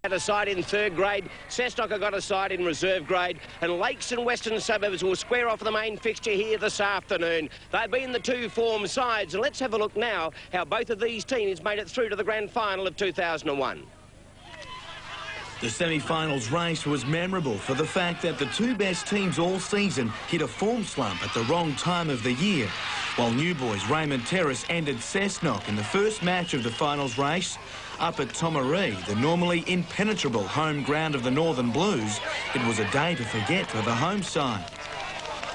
had a side in third grade, Cessnock have got a side in reserve grade, and Lakes and Western Suburbs will square off the main fixture here this afternoon. They've been the two form sides, and let's have a look now how both of these teams made it through to the grand final of 2001. The semi-finals race was memorable for the fact that the two best teams all season hit a form slump at the wrong time of the year. While New Boys Raymond Terrace ended Cessnock in the first match of the finals race, up at Tomaree, the normally impenetrable home ground of the Northern Blues, it was a day to forget for the home side.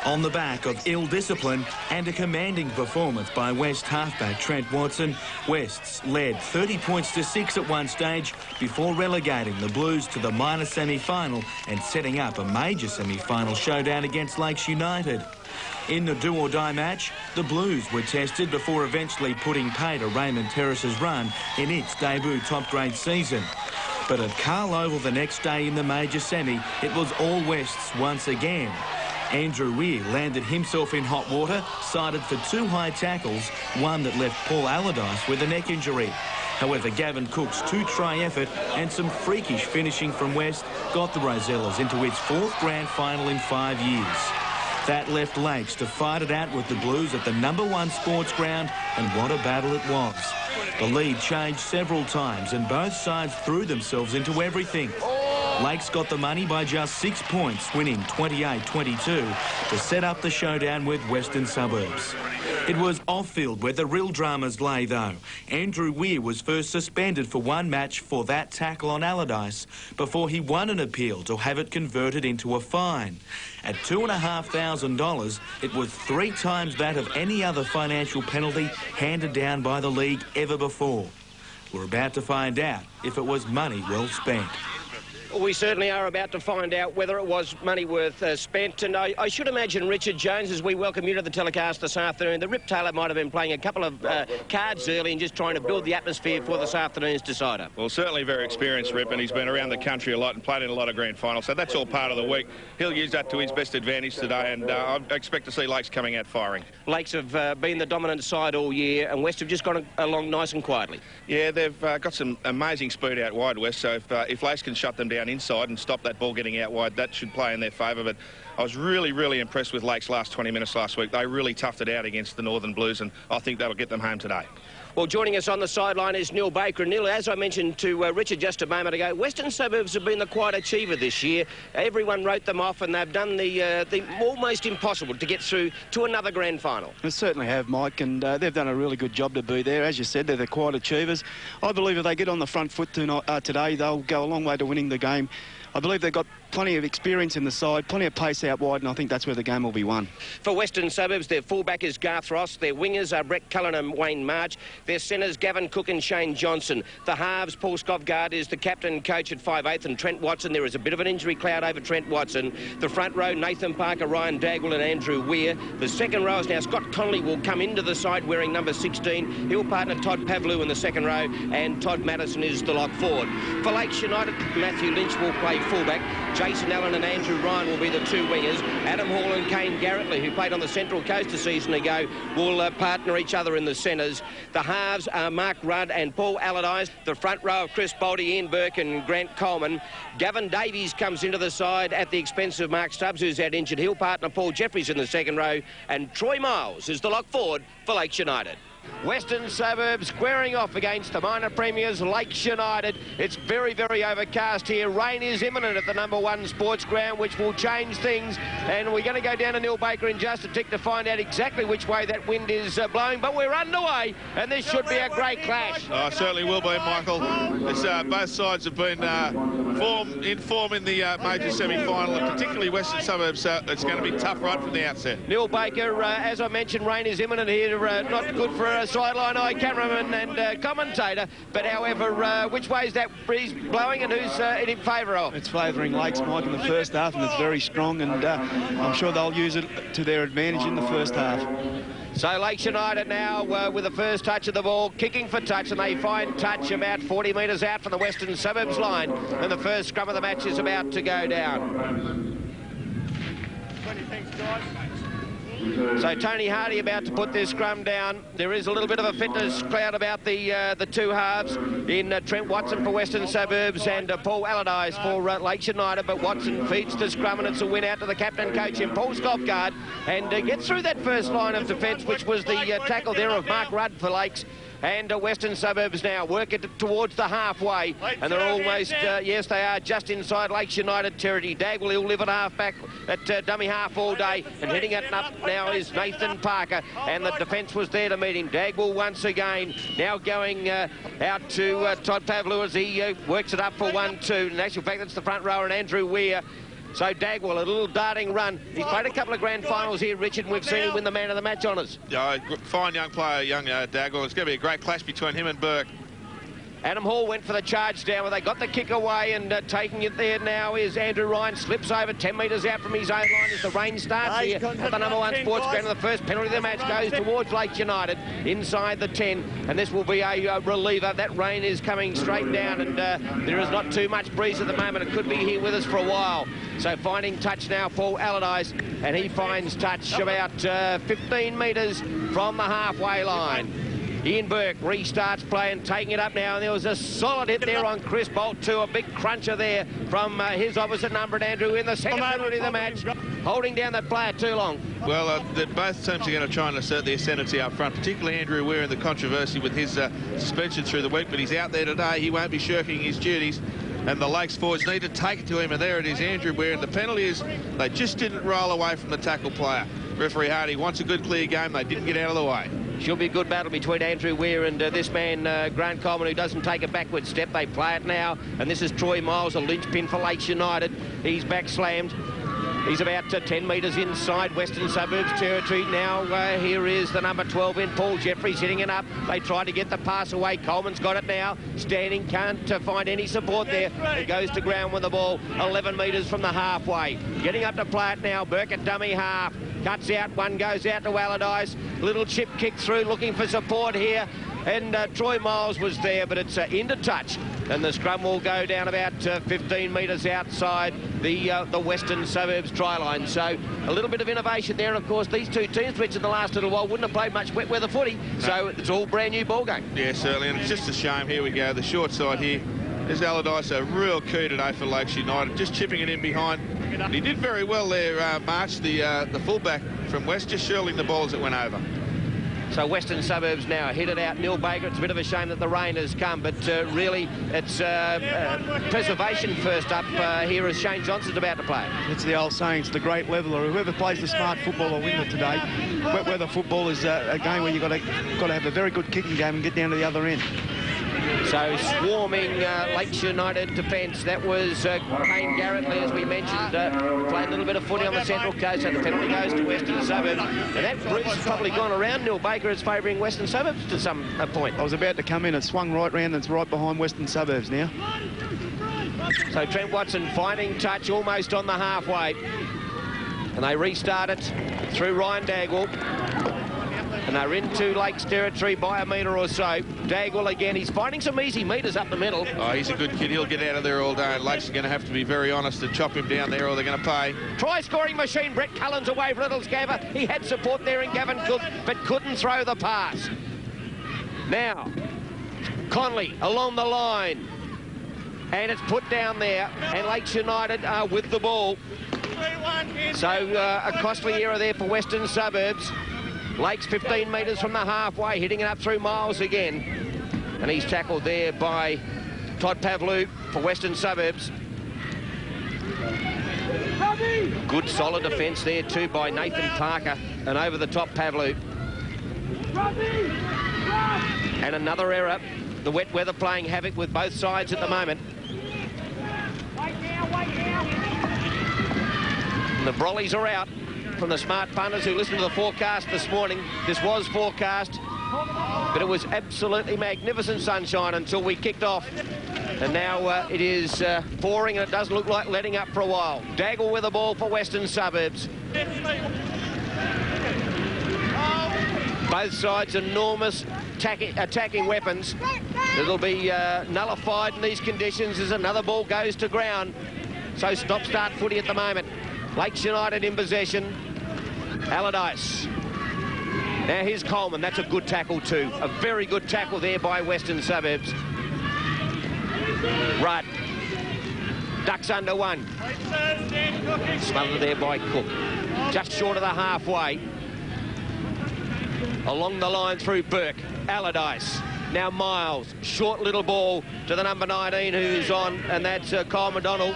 On the back of ill discipline and a commanding performance by West halfback Trent Watson, Wests led 30 points to 6 at one stage before relegating the Blues to the minor semi-final and setting up a major semi-final showdown against Lakes United. In the do-or-die match, the Blues were tested before eventually putting pay to Raymond Terrace's run in its debut top-grade season. But at Carl Oval the next day in the major semi, it was all Wests once again. Andrew Weir landed himself in hot water, cited for 2 high tackles, one that left Paul Allardyce with a neck injury. However, Gavin Cook's 2-try effort and some freakish finishing from West got the Rosellas into its 4th grand final in 5 years. That left Lakes to fight it out with the Blues at the #1 Sportsground, and what a battle it was. The lead changed several times and both sides threw themselves into everything. Lakes got the money by just 6 points, winning 28-22 to set up the showdown with Western Suburbs. It was off-field where the real dramas lay, though. Andrew Weir was first suspended for one match for that tackle on Allardyce before he won an appeal to have it converted into a fine. At $2,500, it was 3 times that of any other financial penalty handed down by the league ever before. We're about to find out if it was money well spent. We certainly are about to find out whether it was money worth spent, and I should imagine, Richard Jones, as we welcome you to the telecast this afternoon, that Rip Taylor might have been playing a couple of cards early and just trying to build the atmosphere for this afternoon's decider. Well, certainly very experienced, Rip, and he's been around the country a lot and played in a lot of grand finals, so that's all part of the week. He'll use that to his best advantage today, and I expect to see Lakes coming out firing. Lakes have been the dominant side all year, and West have just gone along nice and quietly. Yeah, they've got some amazing speed out wide, West, so if Lakes can shut them down inside and stop that ball getting out wide, that should play in their favour. But I was really impressed with Lakes' last 20 minutes last week. They really toughed it out against the Northern Blues, and I think that'll get them home today. Well, joining us on the sideline is Neil Baker. And Neil, as I mentioned to Richard just a moment ago, Western Suburbs have been the quiet achiever this year. Everyone wrote them off, and they've done the almost impossible to get through to another grand final. They certainly have, Mike, and they've done a really good job to be there. As you said, they're the quiet achievers. I believe if they get on the front foot today, they'll go a long way to winning the game. I believe they've got plenty of experience in the side, plenty of pace out wide, and I think that's where the game will be won. For Western Suburbs, their fullback is Garth Ross. Their wingers are Brett Cullen and Wayne March. Their centres, Gavin Cook and Shane Johnson. The halves, Paul Scovgard is the captain and coach at 5/8, and Trent Watson. There is a bit of an injury cloud over Trent Watson. The front row, Nathan Parker, Ryan Dagwell and Andrew Weir. The second row is now Scott Connolly will come into the side wearing number 16. He'll partner Todd Pavlou in the second row, and Todd Madison is the lock forward. For Lakes United, Matthew Lynch will play fullback. Jason Allen and Andrew Ryan will be the 2 wingers. Adam Hall and Kane Garrettley, who played on the Central Coast a season ago, will partner each other in the centres. The halves are Mark Rudd and Paul Allardyce. The front row of Chris Boldy, Ian Burke and Grant Coleman. Gavin Davies comes into the side at the expense of Mark Stubbs, who's out injured. He'll partner Paul Jeffries in the second row. And Troy Miles is the lock forward for Lakes United. Western Suburbs squaring off against the minor premiers Lakes United. It's very overcast here. Rain is imminent at the #1 Sportsground, which will change things, and we're going to go down to Neil Baker in just a tick to find out exactly which way that wind is blowing, but we're underway and this should be a great clash. Oh, certainly will be, Michael. It's, both sides have been in form in the major semi-final, and particularly Western Suburbs. It's going to be tough right from the outset. Neil Baker, as I mentioned, rain is imminent here. Not good for a sideline eye cameraman and commentator, but however, which way is that breeze blowing and who's in favour of? It's favouring Lakes, Mike, in the first half, and it's very strong, and I'm sure they'll use it to their advantage in the first half. So Lakes United now with the first touch of the ball, kicking for touch, and they find touch about 40 metres out from the Western Suburbs line, and the first scrum of the match is about to go down. 20 thanks, guys. So Tony Hardy about to put this scrum down. There is a little bit of a fitness cloud about the two halves in Trent Watson for Western Suburbs and Paul Allardyce for Lakes United, but Watson feeds the scrum and it's a win out to the captain coach in Paul Scoffguard and gets through that first line of defence, which was the tackle there of Mark Rudd for Lakes. And Western Suburbs now work it towards the halfway, and they're almost, yes, they are just inside Lakes United territory. Dagwell, he'll live at half-back at dummy half all day, and heading it up now is Nathan Parker, and the defence was there to meet him. Dagwell once again, now going out to Todd Pavlou as he works it up for 1-2. In actual fact, that's the front rower and Andrew Weir. So Dagwell, a little darting run. He's played a couple of grand finals here, Richard, and we've seen him win the man of the match honours. Yeah, fine young player, young Dagwell. It's going to be a great clash between him and Burke. Adam Hall went for the charge down, where they got the kick away, and taking it there now is Andrew Ryan. Slips over 10 metres out from his own line as the rain starts here at the #1 Sportsground. And the first penalty of the match goes towards Lakes United inside the 10, and this will be a reliever. That rain is coming straight down, and there is not too much breeze at the moment. It could be here with us for a while. So finding touch now, Paul Allardyce, and he finds touch about 15 metres from the halfway line. Ian Burke restarts play and taking it up now, and there was a solid hit there on Chris Bolt too, a big cruncher there from his opposite number, and Andrew in the second penalty of the match, holding down that player too long. Well, both teams are going to try and assert their ascendancy up front, particularly Andrew Weir in the controversy with his suspension through the week, but he's out there today. He won't be shirking his duties, and the Lakes forwards need to take it to him, and there it is, Andrew Weir, and the penalty is they just didn't roll away from the tackle player. Referee Hardy wants a good clear game. They didn't get out of the way. Should be a good battle between Andrew Weir and this man, Grant Coleman, who doesn't take a backward step. They play it now, and this is Troy Miles, a linchpin for Lakes United. He's back slammed. He's about 10 metres inside Western Suburbs territory. Now here is the number 12 in, Paul Jeffries, hitting it up. They try to get the pass away. Coleman's got it now. Standing, can't find any support there. He goes to ground with the ball 11 metres from the halfway. Getting up to play it now. Burke at dummy half. Cuts out, one goes out to Allardyce. Little chip kick through, looking for support here. And Troy Miles was there, but it's into touch. And the scrum will go down about 15 metres outside the Western Suburbs try line. So a little bit of innovation there. And of course, these two teams, which in the last little while wouldn't have played much wet weather footy. No. So it's all brand new ball game. Yeah, certainly. And it's just a shame. Here we go, the short side here. There's Allardyce, a real coup today for Lakes United, just chipping it in behind. And he did very well there, March, the fullback from West, just shirling the ball as it went over. So Western Suburbs now headed out. Neil Baker, it's a bit of a shame that the rain has come, but really it's preservation first up here as Shane Johnson's about to play. It's the old saying, it's the great leveller. Whoever plays the smart football will win it today. Wet weather football is a game where you've got to have a very good kicking game and get down to the other end. So swarming Lakes United defence. That was Kane Garrett, as we mentioned, playing a little bit of footy on the Central Coast, and the penalty goes to Western Suburbs. And that breeze has probably gone around. Neil Baker is favouring Western Suburbs to some point. I was about to come in and swung right round, and it's right behind Western Suburbs now. So Trent Watson finding touch almost on the halfway. And they restart it through Ryan Dagwell. And they're into Lakes territory by a metre or so. Dagwell again, he's finding some easy metres up the middle. Oh, he's a good kid. He'll get out of there all day. And Lakes are going to have to be very honest and chop him down there, or they're going to pay. Try-scoring machine. Brett Cullen's away for Little Scabber. He had support there in Gavin Cook, but couldn't throw the pass. Now, Conley along the line. And it's put down there. And Lakes United are with the ball. So a costly error there for Western Suburbs. Lakes 15 metres from the halfway, hitting it up through Miles again. And he's tackled there by Todd Pavlou for Western Suburbs. Good solid defence there too by Nathan Parker, and over the top Pavlou. And another error. The wet weather playing havoc with both sides at the moment. And the brollies are out from the smart punters who listened to the forecast this morning. This was forecast, but it was absolutely magnificent sunshine until we kicked off. And now it is pouring, and it doesn't look like letting up for a while. Daggle with the ball for Western Suburbs. Both sides enormous attacking weapons. It'll be nullified in these conditions as another ball goes to ground. So stop-start footy at the moment. Lakes United in possession. Allardyce. Now here's Coleman. That's a good tackle too. A very good tackle there by Western Suburbs. Right. Ducks under one. Smothered there by Cook. Just short of the halfway. Along the line through Burke. Allardyce. Now Miles. Short little ball to the number 19 who's on, and that's Kyle McDonald.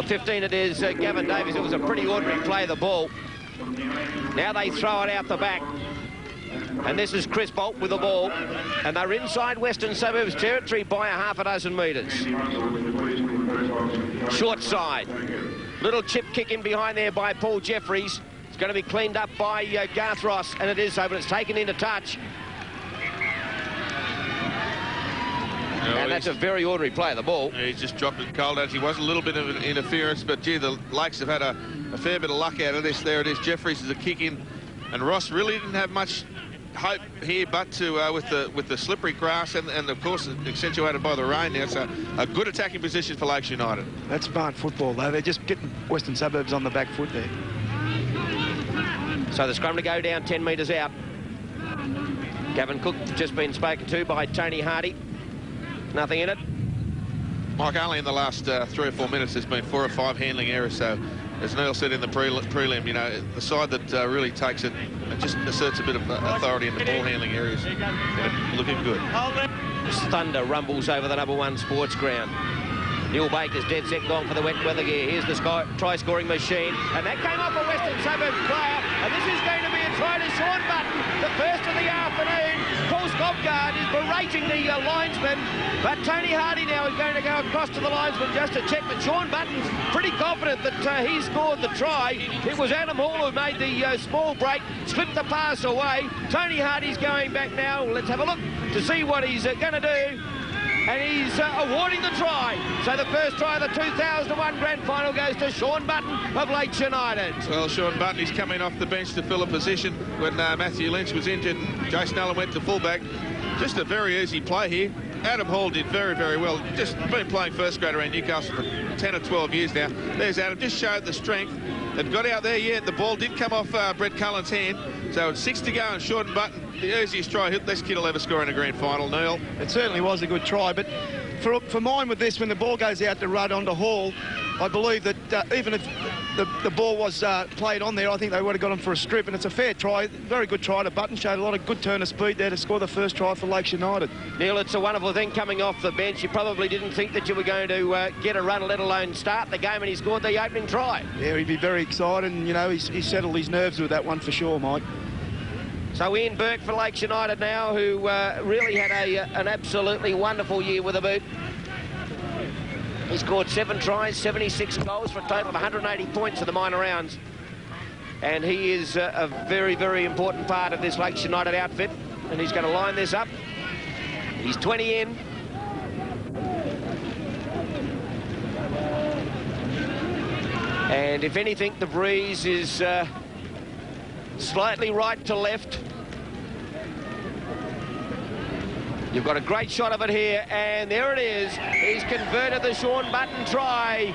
15 it is Gavin Davies. It was a pretty ordinary play, the ball. Now they throw it out the back. And this is Chris Bolt with the ball. And they're inside Western Suburbs territory by a half a dozen metres. Short side. Little chip kick in behind there by Paul Jeffries. It's going to be cleaned up by Garth Ross, and it is so, but it's taken into touch. And that's a very ordinary play of the ball. Yeah, he's just dropped it cold. Actually, was a little bit of an interference, but gee, the Lakes have had a fair bit of luck out of this. There it is. Jeffries is a kick in, and Ross really didn't have much hope here, but to with the slippery grass and of course accentuated by the rain. Now it's a good attacking position for Lakes United. That's smart football, though. They're just getting Western Suburbs on the back foot there. So the scrum to go down 10 metres out. Gavin Cook just been spoken to by Tony Hardy. Nothing in it. Mike, only in the last 3 or 4 minutes there's been 4 or 5 handling errors. So as Neil said in the prelim, you know, the side that really takes it and just asserts a bit of authority in the ball handling areas, looking good. Thunder rumbles over the number 1 Sportsground. Neil Baker's dead set gone for the wet weather gear. Here's the try-scoring machine. And that came off a Western Suburbs player. And this is going to be a try to Sean Button. The first of the afternoon. Paul Scopgard is berating the linesman. But Tony Hardy now is going to go across to the linesman just to check that Sean Button's pretty confident that he scored the try. It was Adam Hall who made the small break, slipped the pass away. Tony Hardy's going back now. Let's have a look to see what he's going to do. And he's awarding the try. So the first try of the 2001 grand final goes to Sean Button of Lakes United. Well, Sean Button is coming off the bench to fill a position when Matthew Lynch was injured. Jason Allen went to fullback. Just a very easy play here. Adam Hall did very, very well. Just been playing first grade around Newcastle for 10 or 12 years now. There's Adam, just showed the strength. They've got out there, yeah, the ball did come off Brett Cullen's hand. So it's 6 to go, and Sean Button, the easiest try this kid will ever score in a grand final, Neil. It certainly was a good try, but for mine with this, when the ball goes out to Rudd onto Hall, I believe that even if the ball was played on there, I think they would have got him for a strip, and it's a fair try. Very good try to Button. Showed a lot of good turn of speed there to score the first try for Lakes United. Neil, it's a wonderful thing coming off the bench. You probably didn't think that you were going to get a run, let alone start the game, and he scored the opening try. Yeah, he'd be very excited, and, you know, he settled his nerves with that one for sure, Mike. So Ian Burke for Lakes United now, who really had an absolutely wonderful year with a boot. He scored 7 tries, 76 goals for a total of 180 points in the minor rounds. And he is a very, very important part of this Lakes United outfit. And he's going to line this up. He's 20 in. And if anything, the breeze is slightly right to left. You've got a great shot of it here, and there it is. He's converted the Sean Button try,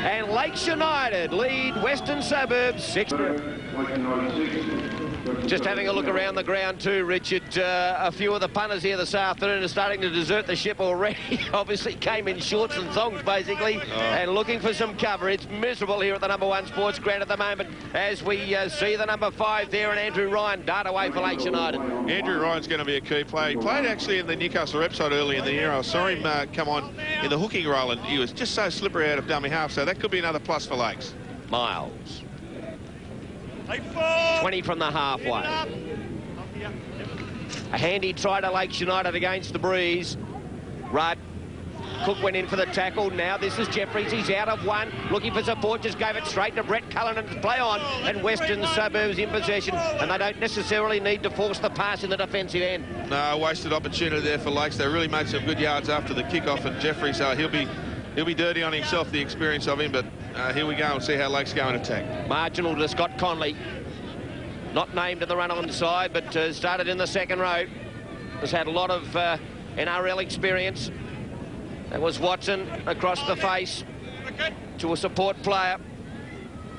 and Lakes United lead Western Suburbs 6. Just having a look around the ground too, Richard. A few of the punters here this afternoon are starting to desert the ship already. Obviously came in shorts and thongs, basically, and looking for some cover. It's miserable here at the number 1 Sportsground at the moment, as we see the number 5 there, and Andrew Ryan dart away for Lakes United. Andrew Ryan's going to be a key player. He played actually in the Newcastle rep side early in the year. I saw him come on in the hooking role, and he was just so slippery out of dummy half, so that could be another plus for Lakes. Miles. 20 from the halfway. A handy try to Lakes United against the breeze. Rudd. Cook went in for the tackle. Now this is Jeffries. He's out of one. Looking for support. Just gave it straight to Brett Cullen and play on. And Western Suburbs in possession. And they don't necessarily need to force the pass in the defensive end. No, wasted opportunity there for Lakes. They really made some good yards after the kickoff. And Jeffries, he'll be dirty on himself, the experience of him. But here we go and see how Lakes go and attack. Marginal to Scott Conley. Not named in the run-on side, but started in the second row. Has had a lot of NRL experience. That was Watson across the face to a support player.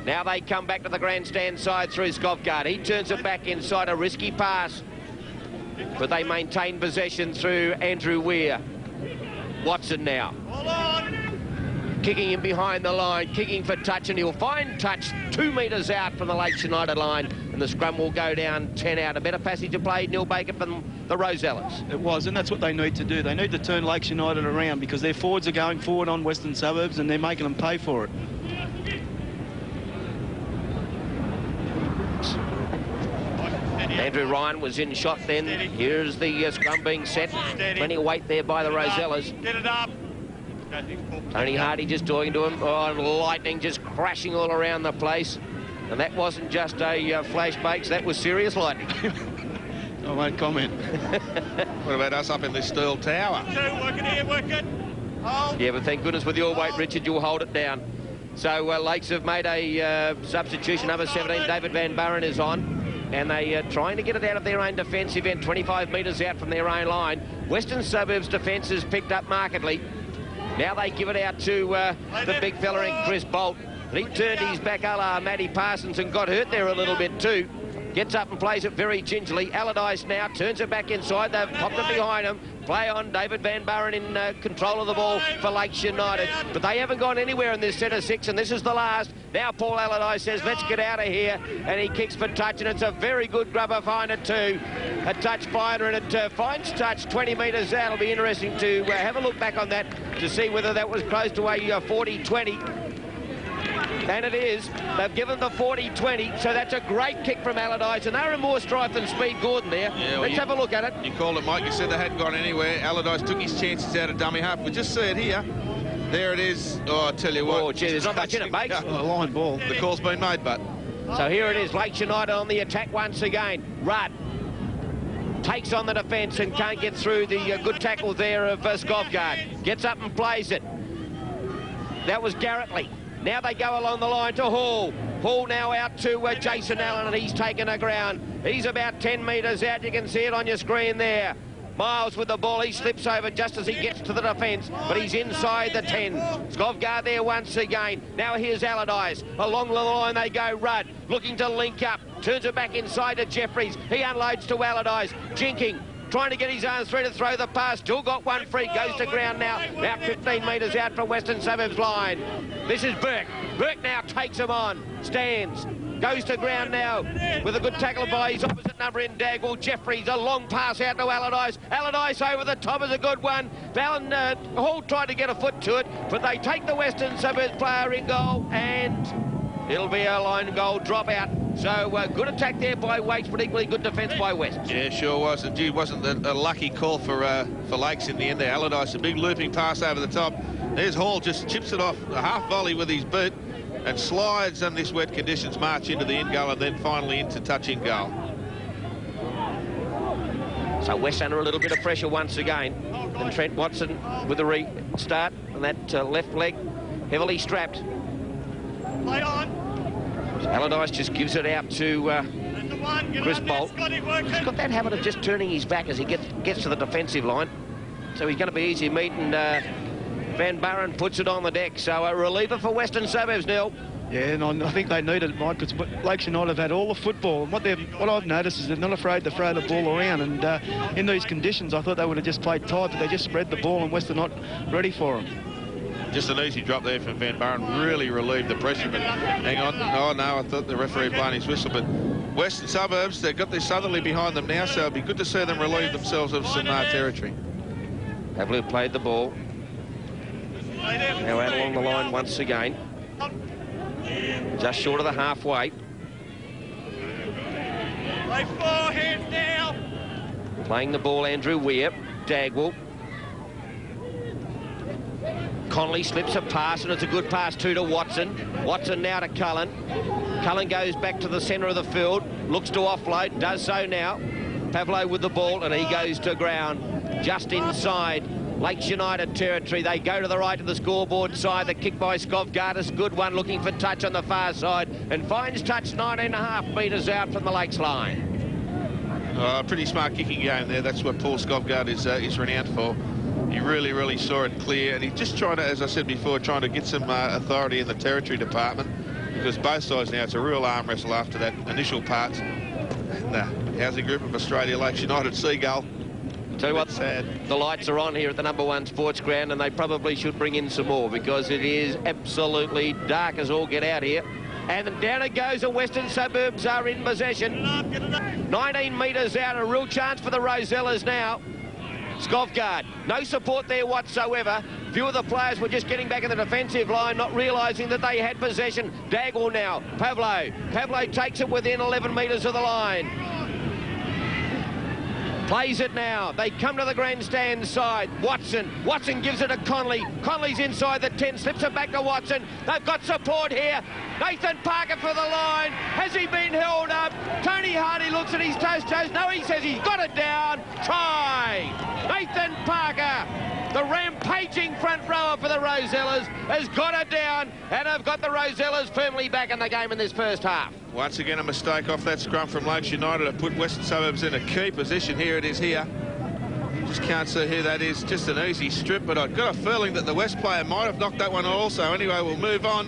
Now they come back to the grandstand side through Skovgaard. He turns it back inside, a risky pass. But they maintain possession through Andrew Weir. Watson now. Kicking him behind the line, kicking for touch, and he'll find touch 2 metres out from the Lakes United line, and the scrum will go down 10 out. A better passage of play, Neil Baker, from the Rosellas. It was, and that's what they need to do. They need to turn Lakes United around because their forwards are going forward on Western Suburbs and they're making them pay for it. Andrew Ryan was in shot then. Here's the scrum being set. Plenty of weight there by the Rosellas. Get it up. Tony Hardy just talking to him. Oh, lightning just crashing all around the place. And that wasn't just a flash bakes, that was serious lightning. I won't comment. What about us up in this steel tower? Work it here, work it. Hold. Yeah, but thank goodness with your weight, Richard, you'll hold it down. So Lakes have made a substitution. Number 17, David Van Buren, is on. And they are trying to get it out of their own defensive end, 25 metres out from their own line. Western Suburbs defence has picked up markedly. Now they give it out to the big fella in Chris Bolt. And he turned his back a la Matty Parsons and got hurt there a little bit too. Gets up and plays it very gingerly. Allardyce now turns it back inside. They've popped it behind him. Play on, David Van Buren in control of the ball for Lakes United. But they haven't gone anywhere in this set of 6, and this is the last. Now Paul Allardyce says, let's get out of here. And he kicks for touch, and it's a very good grubber finder too. A touch finder, and it finds touch 20 metres out. It'll be interesting to have a look back on that to see whether that was close to a 40-20. And it is. They've given the 40-20, so that's a great kick from Allardyce, and they're in more strife than Speed Gordon there. Yeah, well, let's have a look at it. You called it, Mike. You said they hadn't gone anywhere. Allardyce took his chances out of dummy half. We just see it here. There it is. Oh, I tell you what. Oh, gee, there's not much in it, mate. A line ball. The call's been made, but... So here it is. Lakes United on the attack once again. Rudd takes on the defence and can't get through the good tackle there of Skovgaard. Gets up and plays it. That was Garrettley. Now they go along the line to Hall. Hall now out to Jason Allen, and he's taken a ground. He's about 10 metres out. You can see it on your screen there. Miles with the ball. He slips over just as he gets to the defence, but he's inside the 10. Skovgaard there once again. Now here's Allardyce. Along the line they go. Rudd looking to link up. Turns it back inside to Jeffries. He unloads to Allardyce. Jinking. Trying to get his arms through to throw the pass. Still got one free. Goes to ground now. About 15 metres out from Western Suburbs line. This is Burke. Burke now takes him on. Stands. Goes to ground now with a good tackle by his opposite number in Dagwell. Jeffries, a long pass out to Allardyce. Allardyce over the top is a good one. Hall tried to get a foot to it, but they take the Western Suburbs player in goal, and it'll be a line goal dropout. So good attack there by Wakes, but equally good defence by West. Yeah, sure was. And gee, wasn't a lucky call for Lakes in the end there. Allardyce, a big looping pass over the top. There's Hall, just chips it off a half volley with his boot and slides in this wet conditions, march into the end goal and then finally into touch in goal. So West under a little bit of pressure once again. And Trent Watson with a restart, and that left leg heavily strapped. Play on. Allardyce just gives it out to Chris Bolt. He's got that habit of just turning his back as he gets to the defensive line. So he's going to be easy meat, and Van Buren puts it on the deck. So a reliever for Western Suburbs, Neil. Yeah, and I think they need it, Mike, because Lakes United have had all the football. And what I've noticed is they're not afraid to throw the ball around. And in these conditions, I thought they would have just played tight, but they just spread the ball, and West are not ready for them. Just an easy drop there from Van Buren. Really relieved the pressure, but hang on. Oh, no, I thought the referee blown his whistle. But Western Suburbs, they've got their southerly behind them now, so it'll be good to see them relieve themselves of some territory. Pavlou played the ball. Now out along the line once again. Just short of the halfway. Play 4 hands down. Playing the ball, Andrew Weir. Dagwell. Connolly slips a pass, and it's a good pass too to Watson. Watson now to Cullen. Cullen goes back to the centre of the field, looks to offload, does so now. Pavlou with the ball, and he goes to ground just inside Lakes United territory. They go to the right of the scoreboard side. The kick by Skovgaard is a good one, looking for touch on the far side, and finds touch 19.5 metres out from the Lakes line. Pretty smart kicking game there. That's what Paul Skovgaard is renowned for. He really, really saw it clear, and he's just trying to, as I said before, trying to get some authority in the territory department, because both sides now, it's a real arm wrestle after that initial part. And housing group of Australia Lakes United Seagull. Tell you what, sad. The lights are on here at the #1 Sportsground, and they probably should bring in some more because it is absolutely dark as all get out here. And down it goes, the Western Suburbs are in possession. 19 metres out, a real chance for the Rosellas now. Scoffguard, no support there whatsoever. Few of the players were just getting back in the defensive line, not realising that they had possession. Dagwell now, Pavlo takes it within 11 metres of the line. Plays it now. They come to the grandstand side. Watson gives it to Conley. Conley's inside the 10, slips it back to Watson. They've got support here. Nathan Parker for the line. Has he been held up? Tony Hardy looks at his toes. No, he says he's got it down. Try. Nathan Parker, the rampaging front rower for the Rosellas, has got it down, and have got the Rosellas firmly back in the game in this first half. Once again, a mistake off that scrum from Lakes United to put Western Suburbs in a key position. Here it is here. Just can't see who that is. Just an easy strip, but I've got a feeling that the West player might have knocked that one also. Anyway, we'll move on.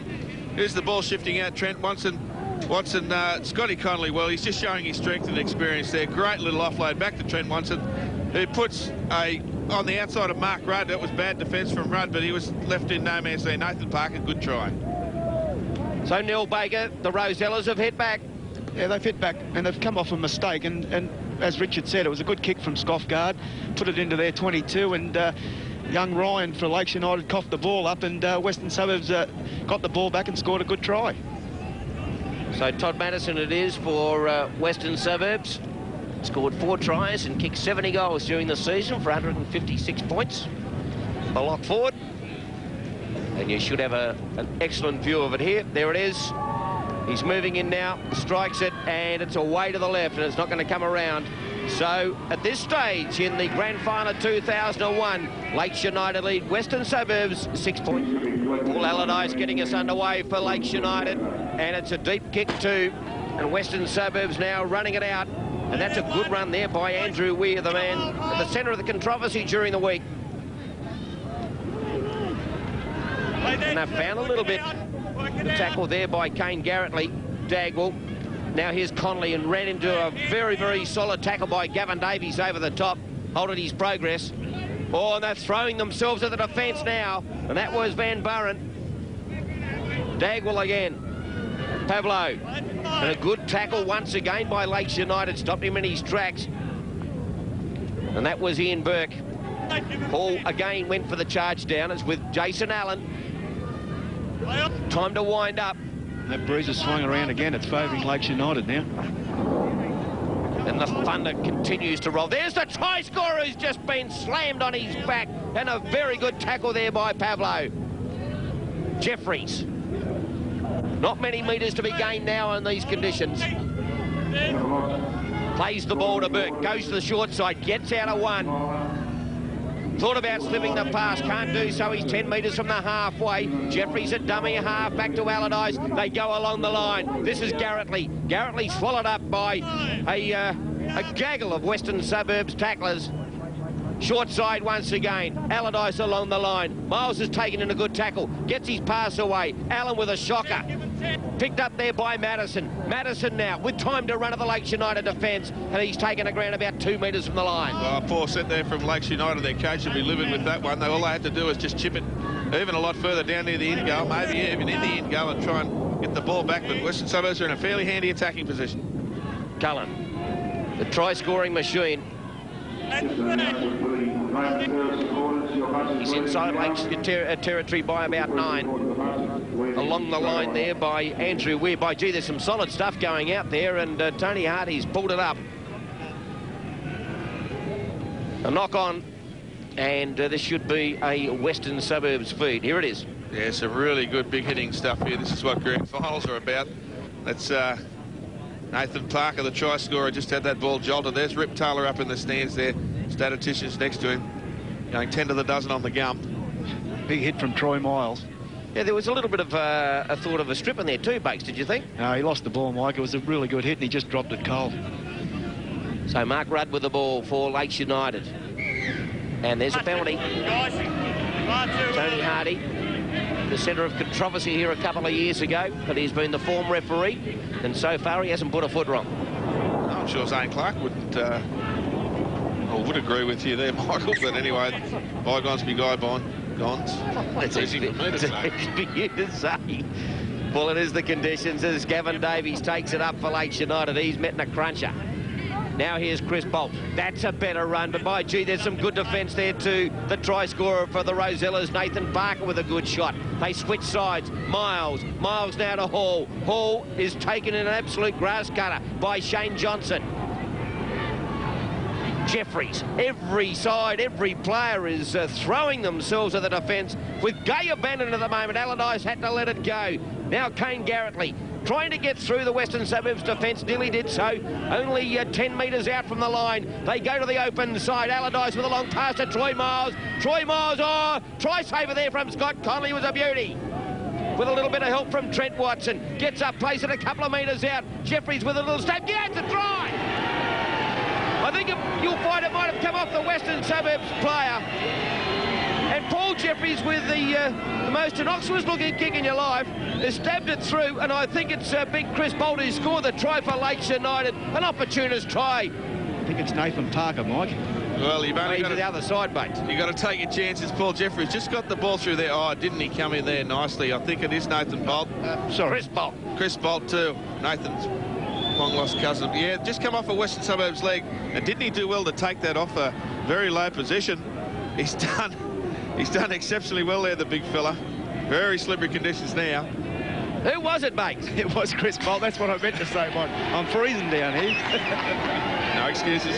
Here's the ball shifting out. Trent Watson, Scotty Connolly, well, he's just showing his strength and experience there. Great little offload back to Trent Watson, who puts on the outside of Mark Rudd. That was bad defence from Rudd, but he was left in no man's land. Nathan Parker, good try. So Neil Baker, the Rosellas have hit back. Yeah, they've hit back, and they've come off a mistake. And as Richard said, it was a good kick from Scoffguard. Put it into their 22, and young Ryan for Lakes United coughed the ball up, and Western Suburbs got the ball back and scored a good try. So Todd Madison it is for Western Suburbs. Scored 4 tries and kicked 70 goals during the season for 156 points. A lock forward. And you should have an excellent view of it here. There it is. He's moving in now, strikes it, and it's away to the left, and it's not going to come around. So at this stage in the grand final 2001, Lakes United lead Western Suburbs 6 points. Paul Allardyce getting us underway for Lakes United, and it's a deep kick too. And Western Suburbs now running it out, and that's a good run there by Andrew Weir, the man at the centre of the controversy during the week. And they've found a little bit the tackle there by Kane Garrettley. Dagwell. Now here's Conley, and ran into a very, very solid tackle by Gavin Davies over the top. Halted his progress. Oh, and they're throwing themselves at the defence now. And that was Van Buren. Dagwell again. Pavlo. And a good tackle once again by Lakes United. Stopped him in his tracks. And that was Ian Burke. Paul again went for the charge down. It's with Jason Allen. Time to wind up. That breeze is swung around again. It's favouring Lakes United now. And the thunder continues to roll. There's the try scorer who's just been slammed on his back. And a very good tackle there by Pavlo. Jeffries. Not many metres to be gained now in these conditions. Plays the ball to Burke. Goes to the short side. Gets out of one. Thought about slipping the pass, can't do so. He's 10 metres from the halfway. Jeffries at dummy half, back to Allardyce. They go along the line. This is Garrettley. Garrettley swallowed up by a gaggle of Western Suburbs tacklers. Short side once again. Allardyce along the line. Miles has taken in a good tackle. Gets his pass away. Allen with a shocker. Picked up there by Madison. Madison now with time to run at the Lakes United defence, and he's taken a ground about 2 metres from the line. Well, a poor set there from Lakes United. Their coach will be living with that one. All they had to do was just chip it even a lot further down near the end goal, maybe even in the end goal, and try and get the ball back. But Western Suburbs are in a fairly handy attacking position. Cullen, the try-scoring machine. He's inside Lakes territory by about 9. Along the line there by Andrew Weir. Gee, there's some solid stuff going out there, and Tony Hardy's pulled it up. A knock on, and this should be a Western Suburbs feed. Here it is. Yeah, some really good big hitting stuff here. This is what grand finals are about. That's Nathan Parker, the try scorer, just had that ball jolted. There's Rip Taylor up in the stands there. Statisticians next to him, going 10 to the dozen on the gum. Big hit from Troy Miles. Yeah, there was a little bit of a thought of a strip in there too, Bakes, did you think? No, he lost the ball, Mike. It was a really good hit, and he just dropped it cold. So Mark Rudd with the ball for Lakes United. And there's a penalty. Tony Hardy the centre of controversy here a couple of years ago, but he's been the form referee, and so far he hasn't put a foot wrong. I'm sure Zane Clark wouldn't, or would agree with you there, Michael, but anyway, bygones be bygones. It's easy for me to say. Well, it is the conditions as Gavin Davies takes it up for Lakes United. He's met in a cruncher. Now here's Chris Bolt. That's a better run, but by gee, there's some good defence there too. The try scorer for the Rosellas, Nathan Barker, with a good shot. They switch sides. Miles now to Hall. Hall is taken in an absolute grass cutter by Shane Johnson. Jeffries, every side, every player is throwing themselves at the defence with gay abandon at the moment. Allardyce had to let it go. Now Kane Garrettley trying to get through the Western Suburbs defence, nearly did so, only 10 metres out from the line. They go to the open side. Allardyce with a long pass to Troy Miles. Troy Miles, oh, try saver there from Scott Connolly, was a beauty. With a little bit of help from Trent Watson. Gets up, plays it a couple of metres out. Jeffries with a little step, yeah, it's a try! I think you'll find it might have come off the Western Suburbs player. And Paul Jeffries, with the most innocuous-looking kick in your life, has stabbed it through, and I think it's big Chris Bolt who scored the try for Lakes United. An opportunist try. I think it's Nathan Parker, Mike. Well, you've only got to the other side, mate. You've got to take your chances. Paul Jeffries just got the ball through there. Oh, didn't he come in there nicely? I think it is Nathan Bolt. Chris Bolt. Chris Bolt, too. Nathan's long-lost cousin. Yeah, just come off a Western Suburbs leg. And didn't he do well to take that off a very low position? He's done exceptionally well there, the big fella. Very slippery conditions now. Who was it, mate? It was Chris Bolt. That's what I meant to say, Mike. I'm freezing down here. No excuses.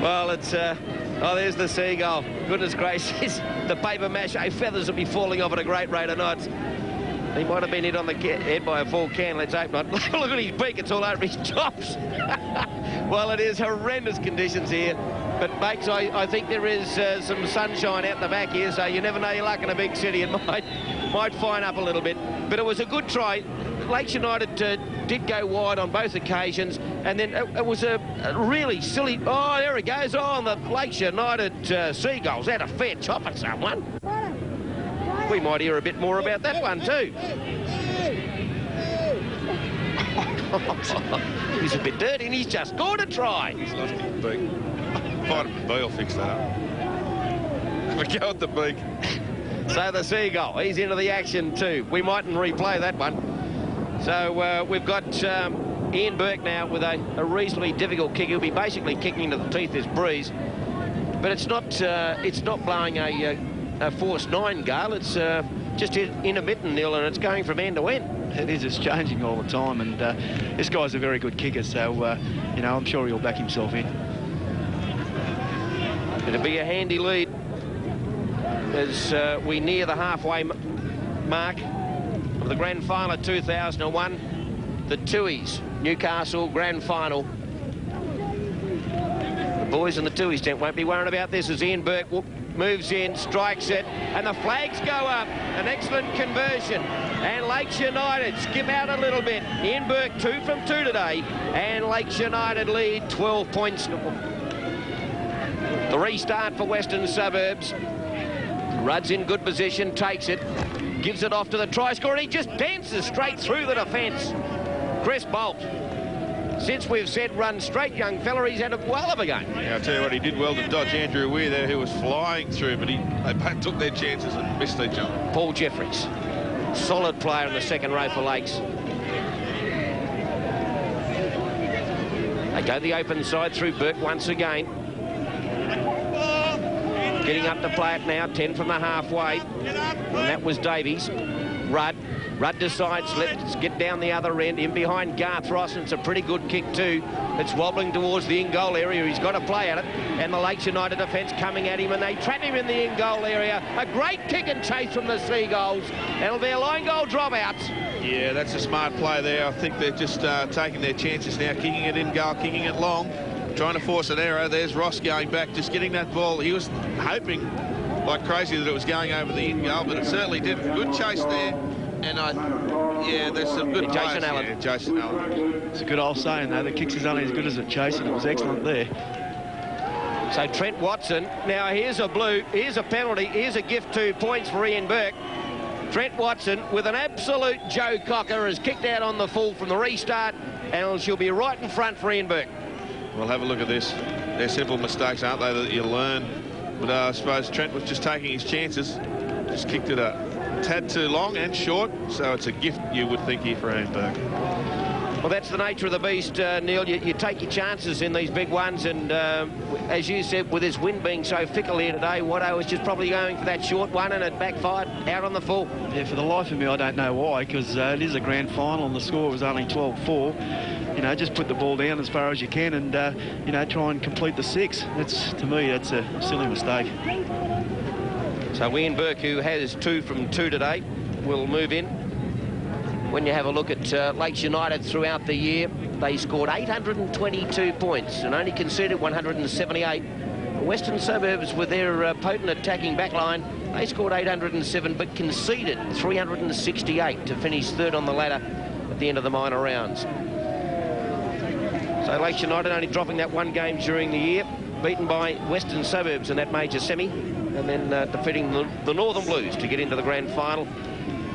Well, it's... oh, there's the Seagull. Goodness gracious. The paper mache feathers will be falling off at a great rate of knots. He might have been hit on the head by a full can. Let's hope not. Look at his beak. It's all over his chops. Well, it is horrendous conditions here. But, mates, I think there is some sunshine out the back here, so you never know your luck in a big city. It might fine up a little bit. But it was a good try. Lakes United did go wide on both occasions, and then it was a really silly... Oh, there it goes. Oh, on the Lakes United Seagulls. Had a fair chop at someone. We might hear a bit more about that one too. He's a bit dirty and he's just scored a try. He's lost his beak. Vitamin B will fix that up. We go with the beak. So the Seagull, he's into the action too. We mightn't replay that one. So we've got Ian Burke now with a reasonably difficult kick. He'll be basically kicking into the teeth this breeze. But it's not blowing a force 9 gale. It's just intermittent, Neil, and it's going from end to end. It is. It's changing all the time, and this guy's a very good kicker, so you know, I'm sure he'll back himself in. It'll be a handy lead as we near the halfway mark of the grand final of 2001, the Tooheys Newcastle grand final. The boys in the Tooheys tent won't be worrying about this as Ian Burke moves in, strikes it, and the flags go up. An excellent conversion. And Lakes United skip out a little bit. Ian Burke 2 from 2 today, and Lakes United lead 12 points. The restart for Western Suburbs. Rudd's in good position, takes it, gives it off to the try scorer, and he just dances straight through the defence. Chris Bolt. Since we've said run straight, young fella, he's had a well of a game. Yeah, I'll tell you what, he did well to dodge Andrew Weir there, who was flying through, but they both took their chances and missed each other. Paul Jeffries, solid player in the second row for Lakes. They go the open side through Burke once again. Getting up to play it now, 10 from the halfway. And that was Davies. Rudd decides, let's get down the other end, in behind Garth Ross, and it's a pretty good kick too. It's wobbling towards the in-goal area. He's got to play at it. And the Lakes United defence coming at him, and they trap him in the in-goal area. A great kick and chase from the Seagulls. It'll be a line goal dropout. Yeah, that's a smart play there. I think they're just taking their chances now, kicking it in-goal, kicking it long, trying to force an error. There's Ross going back, just getting that ball. He was hoping like crazy that it was going over the in-goal, but it certainly did. Good chase there. And yeah, there's some good Jason Allen. Yeah, Jason Allen. It's a good old saying, though. The kicks is only as good as it chases. It was excellent there. So Trent Watson, now here's a blue, here's a penalty, here's a gift 2 points for Ian Burke. Trent Watson with an absolute Joe Cocker has kicked out on the full from the restart, and she'll be right in front for Ian Burke. Well, have a look at this. They're simple mistakes, aren't they, that you learn? But I suppose Trent was just taking his chances. Just kicked it a tad too long and short, so it's a gift, you would think, here for Ian Burke. Well, that's the nature of the beast, Neil. You take your chances in these big ones, and as you said, with this wind being so fickle here today, Watto was just probably going for that short one, and it backfired out on the full. Yeah, for the life of me, I don't know why, because it is a grand final, and the score was only 12-4. You know, just put the ball down as far as you can, and you know, try and complete the 6. That's, to me, that's a silly mistake. So Ian Burke, who has 2 from 2 today, will move in. When you have a look at Lakes United throughout the year, they scored 822 points and only conceded 178. Western Suburbs, with their potent attacking backline, they scored 807 but conceded 368 to finish 3rd on the ladder at the end of the minor rounds. So Lakes United only dropping that 1 game during the year, beaten by Western Suburbs in that major semi, and then defeating the Northern Blues to get into the grand final.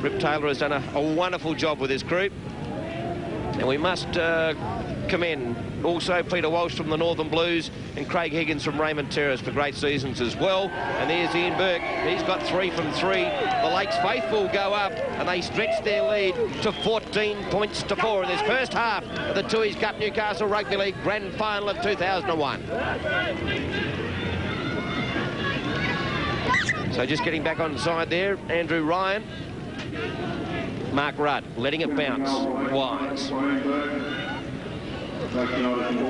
Rip Taylor has done a wonderful job with his group, and we must commend also Peter Walsh from the Northern Blues and Craig Higgins from Raymond Terrace for great seasons as well. And there's Ian Burke. He's got 3 from 3. The Lakes faithful go up, and they stretch their lead to 14 points to 4 in this first half of the Tooheys Cup Newcastle Rugby League Grand Final of 2001. So just getting back on side there, Andrew Ryan. Mark Rudd letting it bounce. Wise.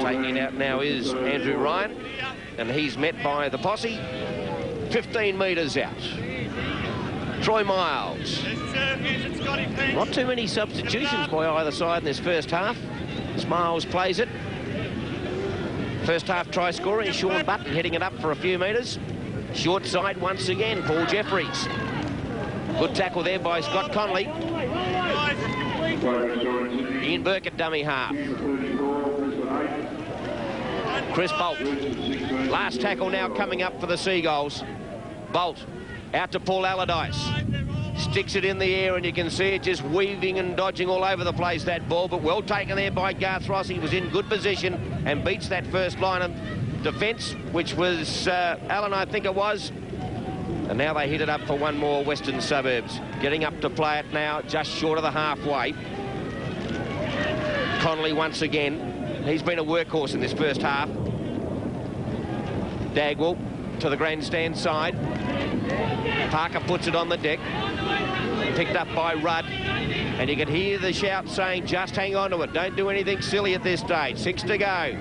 Taking it out now is Andrew Ryan, and he's met by the posse 15 metres out. Troy Miles. Not too many substitutions by either side in this first half. Miles plays it. First half try scorer is Sean Button, heading it up for a few metres. Short side once again, Paul Jeffries. Good tackle there by Scott Connolly. Ian Burke at dummy half. Chris Bolt. Last tackle now coming up for the Seagulls. Bolt out to Paul Allardyce. Sticks it in the air, and you can see it just weaving and dodging all over the place, that ball, but well taken there by Garth Ross. He was in good position and beats that first line of defence, which was Allen, I think it was. And now they hit it up for one more, Western Suburbs. Getting up to play it now, just short of the halfway. Connolly once again. He's been a workhorse in this first half. Dagwell to the grandstand side. Parker puts it on the deck. Picked up by Rudd. And you can hear the shout saying, just hang on to it. Don't do anything silly at this stage. 6 to go.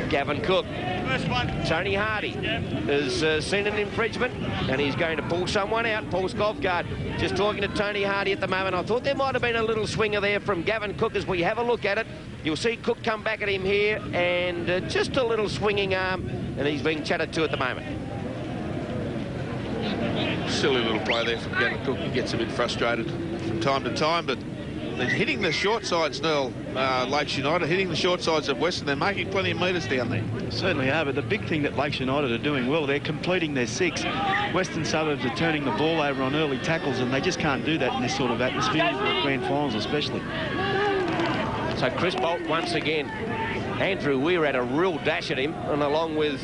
Gavin Cook. Tony Hardy has seen an infringement, and he's going to pull someone out. Paul Skovgaard just talking to Tony Hardy at the moment. I thought there might have been a little swinger there from Gavin Cook. As we have a look at it, you'll see Cook come back at him here, and just a little swinging arm, and he's being chatted to at the moment. Silly little play there from Gavin Cook. He gets a bit frustrated from time to time, but they're hitting the short sides, Neil. Lakes United hitting the short sides of Western. They're making plenty of metres down there. Certainly are, but the big thing that Lakes United are doing well, they're completing their 6. Western Suburbs are turning the ball over on early tackles, and they just can't do that in this sort of atmosphere, in the grand finals especially. So Chris Bolt once again. Andrew Weir had a real dash at him, and along with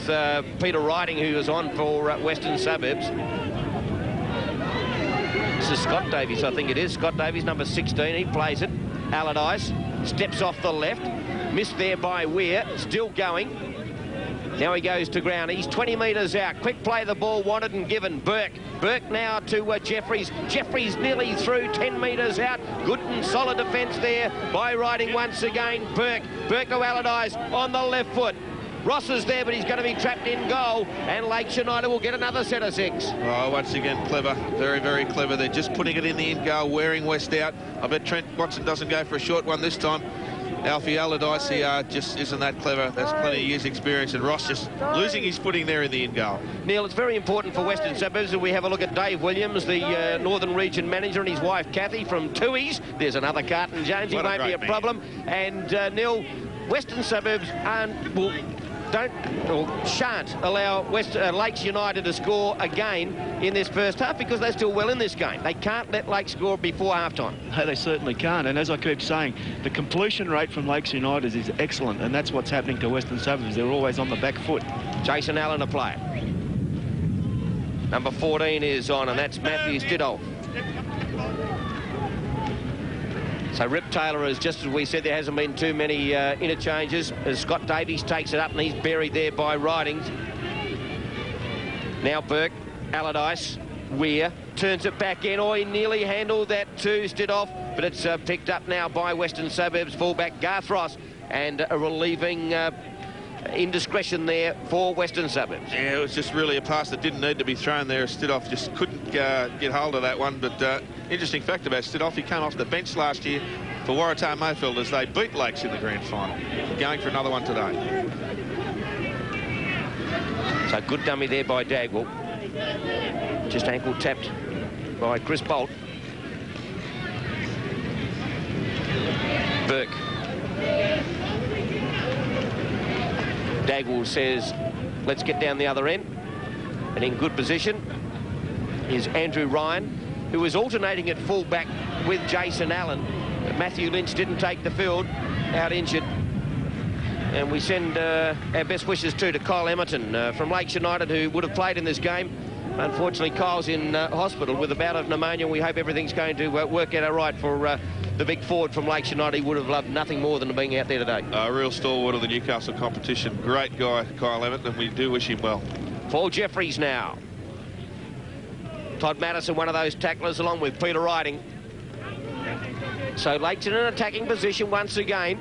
Peter Riding, who was on for Western Suburbs. This is Scott Davies, I think it is. Scott Davies, number 16. He plays it. Allardyce steps off the left. Missed there by Weir. Still going. Now he goes to ground. He's 20 metres out. Quick play, the ball wanted and given. Burke. Burke now to Jeffries. Jeffries nearly through, 10 metres out. Good and solid defence there by Riding once again. Burke. Burke to Allardyce on the left foot. Ross is there, but he's going to be trapped in goal, and Lakes United will get another set of 6. Oh, once again, clever. Very, very clever. They're just putting it in the end goal, wearing West out. I bet Trent Watson doesn't go for a short one this time. Alfie Allardyce just isn't that clever. There's plenty of years' experience, and Ross just losing his footing there in the end goal. Neil, it's very important for Western Suburbs that we have a look at Dave Williams, the Northern Region manager, and his wife, Kathy, from Tooheys. There's another Carton Jones. He won't be a problem. And, Neil, Western Suburbs shan't allow Lakes United to score again in this first half because they're still well in this game. They can't let Lakes score before half-time. No, they certainly can't. And as I keep saying, the completion rate from Lakes United is excellent, and that's what's happening to Western Suburbs. They're always on the back foot. Jason Allen a player. Number 14 is on, and that's Matthew Stidolf. So Rip Taylor is, just as we said, there hasn't been too many interchanges as Scott Davies takes it up and he's buried there by Ridings. Now Burke, Allardyce, Weir turns it back in. Oh, he nearly handled that to Stidolf, but it's picked up now by Western Suburbs fullback Garth Ross, and a relieving indiscretion there for Western Suburbs. Yeah, it was just really a pass that didn't need to be thrown there. Stidolf just couldn't get hold of that one. But interesting fact about Stidolf, he came off the bench last year for Waratah Mayfield as they beat Lakes in the grand final. Going for another one today. So good dummy there by Dagwell. Just ankle tapped by Chris Bolt. Burke. Dagwell says, let's get down the other end. And in good position is Andrew Ryan, who is alternating at full-back with Jason Allen. But Matthew Lynch didn't take the field, out injured. And we send our best wishes to Kyle Emerton from Lakes United, who would have played in this game. Unfortunately, Kyle's in hospital with a bout of pneumonia. We hope everything's going to work out all right for the big forward from Lakes United. He would have loved nothing more than being out there today. A real stalwart of the Newcastle competition. Great guy, Kyle Emmett, and we do wish him well. Paul Jeffries now. Todd Madison, one of those tacklers, along with Peter Riding. So Lakes in an attacking position once again.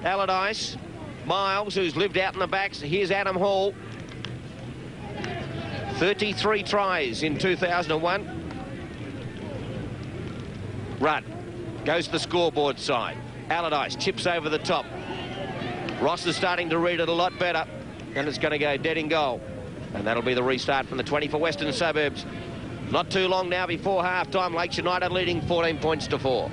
Allardyce, Miles, who's lived out in the backs. Here's Adam Hall. 33 tries in 2001. Rudd goes to the scoreboard side. Allardyce chips over the top. Ross is starting to read it a lot better, and it's going to go dead in goal. And that'll be the restart from the 20 for Western Suburbs. Not too long now before half-time. Lakes United leading 14 points to 4.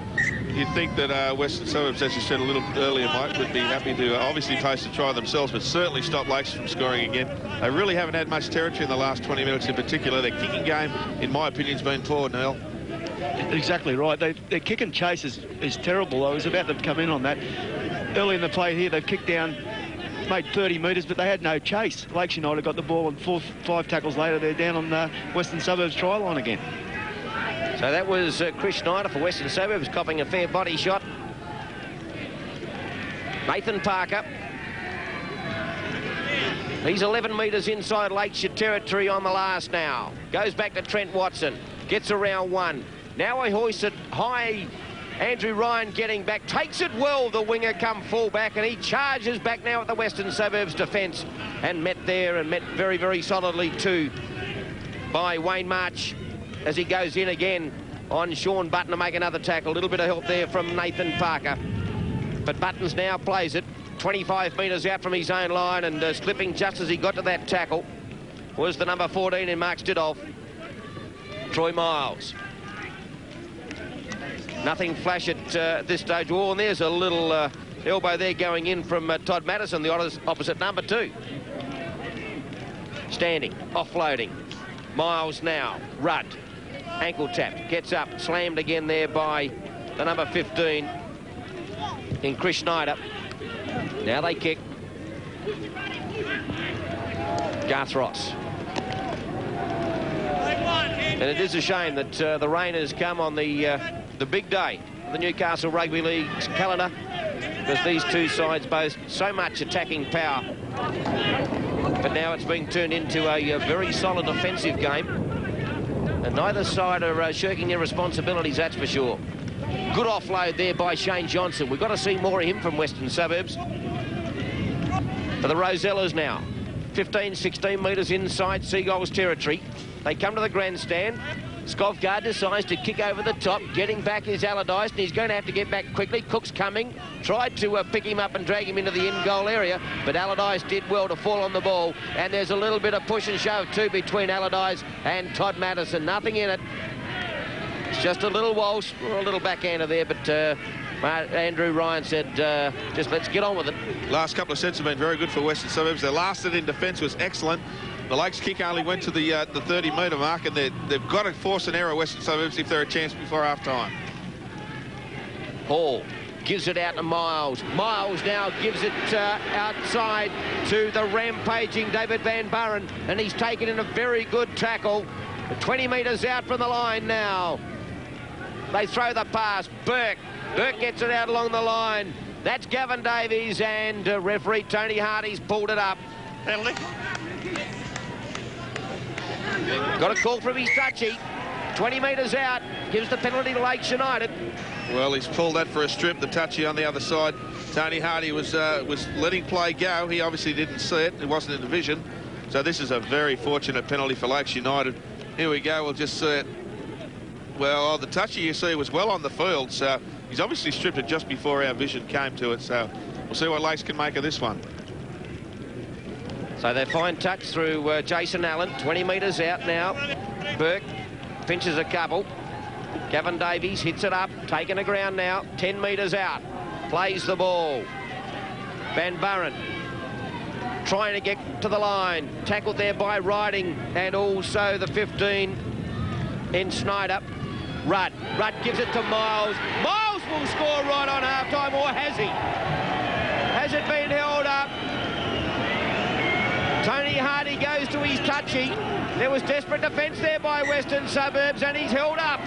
You'd think that Western Suburbs, as you said a little earlier, Mike, would be happy to obviously post a try themselves, but certainly stop Lakes from scoring again. They really haven't had much territory in the last 20 minutes in particular. Their kicking game, in my opinion, has been poor, Neil. Exactly right. Their kick and chase is terrible. I was about to come in on that. Early in the play here, they've kicked down, made 30 metres, but they had no chase. Lakes United got the ball, and 5 tackles later, they're down on the Western Suburbs try line again. So that was Chris Schneider for Western Suburbs, copping a fair body shot. Nathan Parker. He's 11 metres inside Lakes territory on the last now. Goes back to Trent Watson. Gets around one. Now he hoists it high. Andrew Ryan getting back. Takes it well, the winger come full-back, and he charges back now at the Western Suburbs defence. And met there, and met very, very solidly too by Wayne March as he goes in again on Sean Button to make another tackle. A little bit of help there from Nathan Parker. But Buttons now plays it 25 metres out from his own line, and slipping just as he got to that tackle was the number 14 in Mark Stidolf, Troy Miles. Nothing flash at this stage. Oh, and there's a little elbow there going in from Todd Madison, the opposite number 2. Standing, offloading. Miles now, Rudd. Ankle tap, gets up, slammed again there by the number 15 in Chris Schneider. Now they kick. Garth Ross. And it is a shame that the rain has come on the big day of the Newcastle Rugby League's calendar, because these two sides boast so much attacking power. But now it's being turned into a very solid offensive game. And neither side are shirking their responsibilities, that's for sure. Good offload there by Shane Johnson. We've got to see more of him from Western Suburbs. For the Rosellas now. 15, 16 metres inside Seagulls territory. They come to the grandstand. Skovgaard decides to kick over the top. Getting back is Allardyce, and he's going to have to get back quickly. Cook's coming. Tried to pick him up and drag him into the in-goal area, but Allardyce did well to fall on the ball. And there's a little bit of push and shove, too, between Allardyce and Todd Madison. Nothing in it. It's just a little Walsh, or a little backhander there, but Andrew Ryan said, just let's get on with it. Last couple of sets have been very good for Western Suburbs. Their last set in defence was excellent. The Lakes kick only went to the 30-metre mark, and they've got to force an error, Western Suburbs, if they're a chance before half-time. Hall gives it out to Miles. Miles now gives it outside to the rampaging David Van Buren, and he's taken in a very good tackle. 20 metres out from the line now. They throw the pass. Burke gets it out along the line. That's Gavin Davies, and referee Tony Hardy's pulled it up. Penalty. Got a call from his touchy. 20 metres out. Gives the penalty to Lakes United. Well, he's pulled that for a strip. The touchy on the other side. Tony Hardy was letting play go. He obviously didn't see it. It wasn't in the vision. So this is a very fortunate penalty for Lakes United. Here we go. We'll just see it. Well, the touchy you see was well on the field. So he's obviously stripped it just before our vision came to it. So we'll see what Lakes can make of this one. So their fine touch through Jason Allen. 20 metres out now. Burke pinches a couple. Gavin Davies hits it up, taking the ground now, 10 metres out, plays the ball. Van Buren trying to get to the line, tackled there by Riding, and also the 15 in Snyder. Rudd gives it to Miles. Miles will score right on half-time, or has he? Has it been held up? Tony Hardy goes to his touchy. There was desperate defence there by Western Suburbs, and he's held up.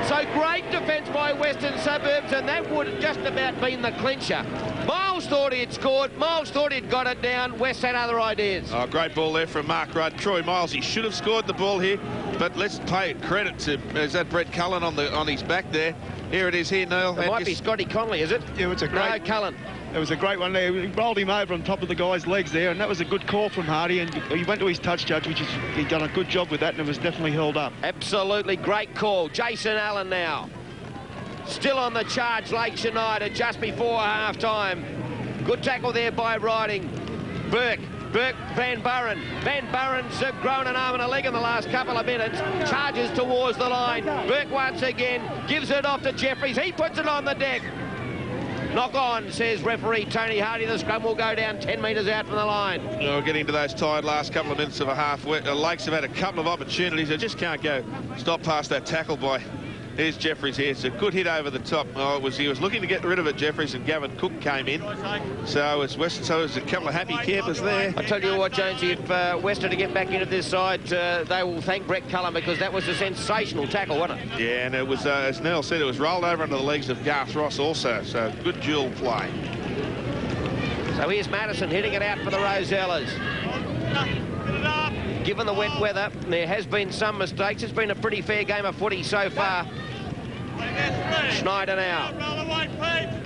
So great defence by Western Suburbs, and that would have just about been the clincher. Miles thought he had scored. Miles thought he'd got it down. West had other ideas. Oh, great ball there from Mark Rudd. Troy Miles, he should have scored the ball here, but let's pay credit to, is that Brett Cullen on his back there? Here it is here, Neil. It might be Scotty Connolly, is it? Yeah, it's a great... No, Cullen. It was a great one there. He rolled him over on top of the guy's legs there, and that was a good call from Hardy, and he went to his touch judge, which is, he's done a good job with that, and it was definitely held up. Absolutely great call. Jason Allen now. Still on the charge, Lakes United, just before half-time. Good tackle there by Riding. Burke, Van Buren. Van Buren's grown an arm and a leg in the last couple of minutes. Charges towards the line. Burke once again gives it off to Jeffries. He puts it on the deck. Knock on, says referee Tony Hardy. The scrum will go down 10 metres out from the line. We're getting to those tired last couple of minutes of a half. Lakes have had a couple of opportunities. They just can't stop past that tackle by... Here's Jeffries here. It's a good hit over the top. Oh, he was looking to get rid of it, Jeffries, and Gavin Cook came in. So it's Western, so there's a couple of happy campers there. I tell you what, Jonesy, if Western to get back into this side, they will thank Brett Cullen, because that was a sensational tackle, wasn't it? Yeah, and it was, as Neil said, it was rolled over under the legs of Garth Ross also. So good dual play. So here's Madison hitting it out for the Rosellas. Given the wet weather, there has been some mistakes. It's been a pretty fair game of footy so far. Schneider now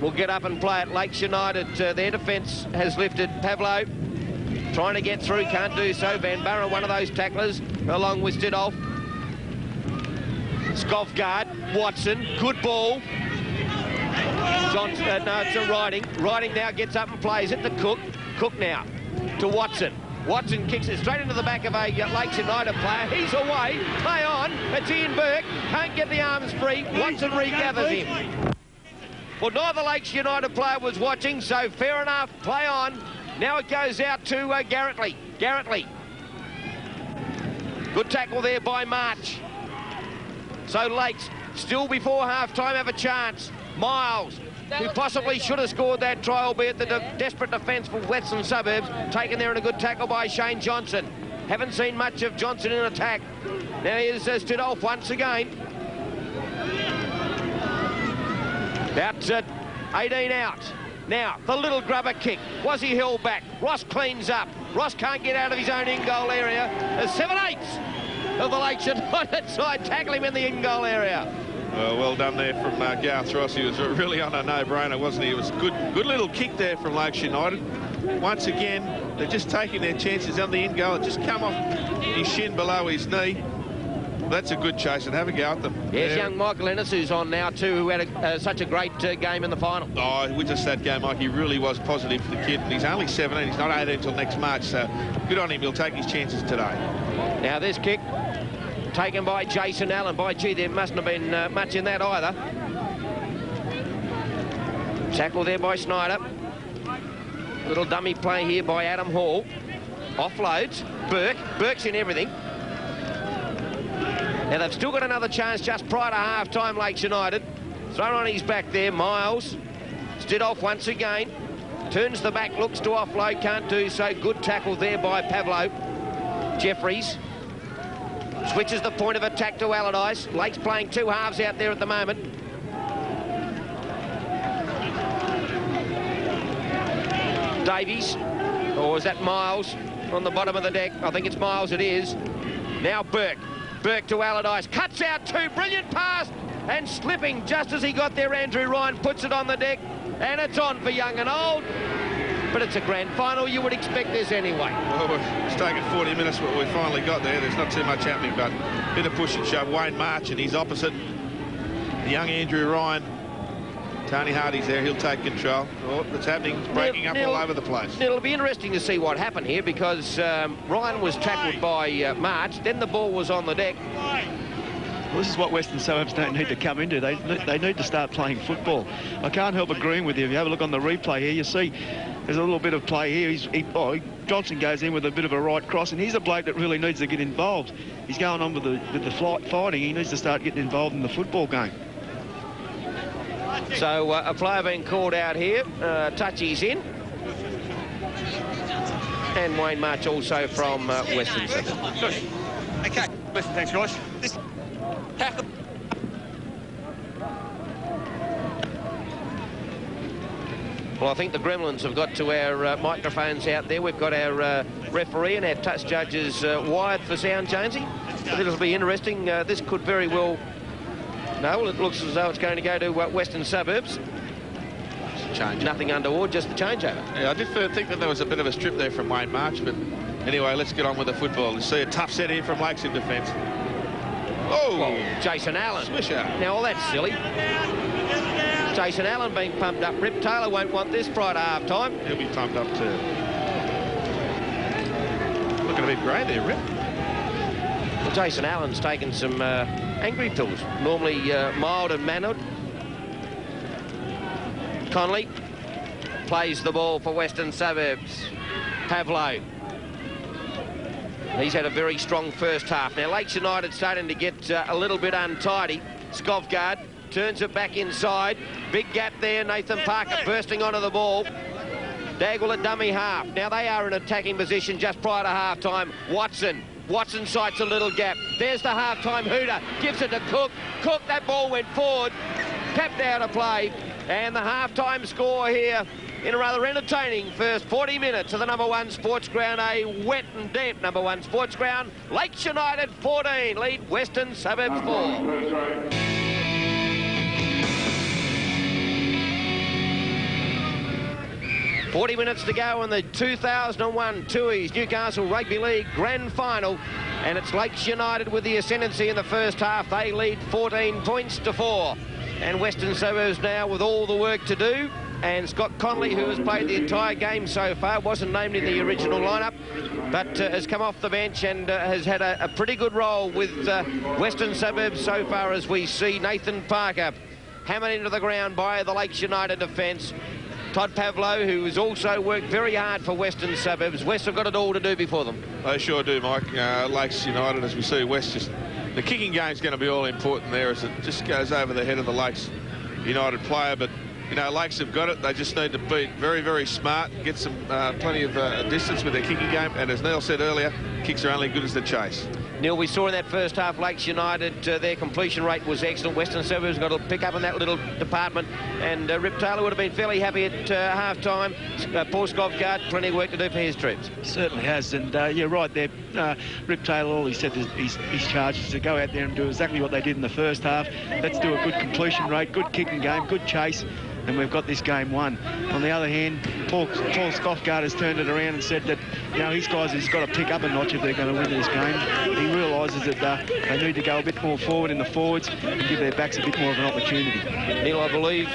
will get up and play it. Lakes United, their defence has lifted. Pavlo trying to get through, can't do so. Van Buren, one of those tacklers, along with Stidolf. Skovgaard, Watson, good ball. Johnson, no, it's a Riding. Riding now gets up and plays it to Cook. Cook now to Watson. Watson kicks it straight into the back of a Lakes United player. He's away. Play on. It's Ian Burke. Can't get the arms free. Watson regathers him. Well, neither Lakes United player was watching, so fair enough. Play on. Now it goes out to Garrettley. Garrettley. Good tackle there by March. So Lakes, still before half-time, have a chance. Miles, who possibly should have scored that try, albeit the desperate defence for Western Suburbs, taken there in a good tackle by Shane Johnson. Haven't seen much of Johnson in attack. Now here's Stidolf once again. About 18 out. Now, the little grubber kick. Was he held back? Ross cleans up. Ross can't get out of his own in-goal area. There's 7/8 of the Lakes United side tackle him in the in-goal area. Well done there from Garth Ross. He was really on a no-brainer, wasn't he? It was a good little kick there from Lakes United. Once again, they're just taking their chances on the in-goal. It just come off his shin below his knee. That's a good chase, and have a go at them. Yes, young Michael Ennis, who's on now too, who had such a great game in the final. Oh, with just that game, Mike, he really was positive for the kid. He's only 17, he's not 18 until next March, so good on him. He'll take his chances today. Now this kick taken by Jason Allen. By gee, there mustn't have been much in that either. Tackle there by Snyder. Little dummy play here by Adam Hall. Offloads. Burke. Burke's in everything. Now they've still got another chance just prior to half-time, Lakes United. Thrown on his back there, Miles. Stood off once again. Turns the back, looks to offload, can't do so. Good tackle there by Pavlo. Jeffries switches the point of attack to Allardyce. Lakes playing two halves out there at the moment. Davies, or is that Miles on the bottom of the deck? I think it's Miles, it is. Now Burke. Burke to Allardyce, cuts out two, brilliant pass, and slipping just as he got there, Andrew Ryan puts it on the deck, and it's on for young and old. But it's a grand final, you would expect this anyway. Well, it's taken 40 minutes, but we finally got there. There's not too much happening, but a bit of push and shove. Wayne March and his opposite, the young Andrew Ryan. Tony Hardy's there, he'll take control. Oh, it's happening, it's breaking up all over the place. It'll be interesting to see what happened here, because Ryan was tackled by March, then the ball was on the deck. Well, this is what Western Suburbs don't need to come into. They need to start playing football. I can't help agreeing with you. If you have a look on the replay here, you see there's a little bit of play here. Johnson goes in with a bit of a right cross, and he's a bloke that really needs to get involved. He's going on with the fighting. He needs to start getting involved in the football game. So a player being called out here. Touchy's in. And Wayne March also from Western Suburbs. Okay, listen, thanks, guys. Well, I think the Gremlins have got to our microphones out there. We've got our referee and our touch judges wired for sound, Jonesy. It'll be interesting. This could very well... No, well, it looks as though it's going to go to Western Suburbs. Change. Nothing untoward, just the changeover. Yeah, I did think that there was a bit of a strip there from Wayne March, but anyway, let's get on with the football. You see a tough set here from Lakes in defence. Oh! Well, Jason Allen. Swisher. Now, all that's silly. Jason Allen being pumped up. Rip Taylor won't want this prior to half-time. He'll be pumped up too. Looking a bit grey there, Rip. Well, Jason Allen's taken some angry pills, normally mild and mannered. Conley plays the ball for Western Suburbs. Pavlo. He's had a very strong first half. Now, Lakes United starting to get a little bit untidy. Skovgaard turns it back inside. Big gap there. Nathan Parker bursting onto the ball. Dagwell at dummy half. Now they are in attacking position just prior to half-time. Watson sights a little gap. There's the half-time hooter. Gives it to Cook. Cook, that ball went forward. Capped out of play. And the half-time score here in a rather entertaining first 40 minutes of the #1 Sportsground, a wet and damp #1 Sportsground. Lakes United 14, lead Western Suburbs 4. .40 minutes to go in the 2001 Tooheys Newcastle Rugby League Grand Final, and it's Lakes United with the ascendancy in the first half. They lead 14 points to 4. And Western Suburbs now with all the work to do. And Scott Conley, who has played the entire game so far, wasn't named in the original lineup, but has come off the bench and has had a pretty good role with Western Suburbs so far, as we see Nathan Parker hammered into the ground by the Lakes United defence. Todd Pavlo, who has also worked very hard for Western Suburbs. West have got it all to do before them. They sure do, Mike. Lakes United, as we see, West just... The kicking game's going to be all important there, as it just goes over the head of the Lakes United player. But, you know, Lakes have got it. They just need to be very, very smart, get some plenty of distance with their kicking game. And as Neil said earlier, kicks are only good as the chase. Neil, we saw in that first half, Lakes United, their completion rate was excellent. Western Suburbs got to pick up in that little department, and Rip Taylor would have been fairly happy at half-time. Paul Skovgaard, plenty of work to do for his troops. Certainly has, and you're right there. Rip Taylor, all he said is his charge is to go out there and do exactly what they did in the first half. Let's do a good completion rate, good kicking game, good chase, and we've got this game won. On the other hand, Paul Skovgaard has turned it around and said that, you know, his guys has got to pick up a notch if they're going to win this game. He realises that they need to go a bit more forward in the forwards and give their backs a bit more of an opportunity. Neil, I believe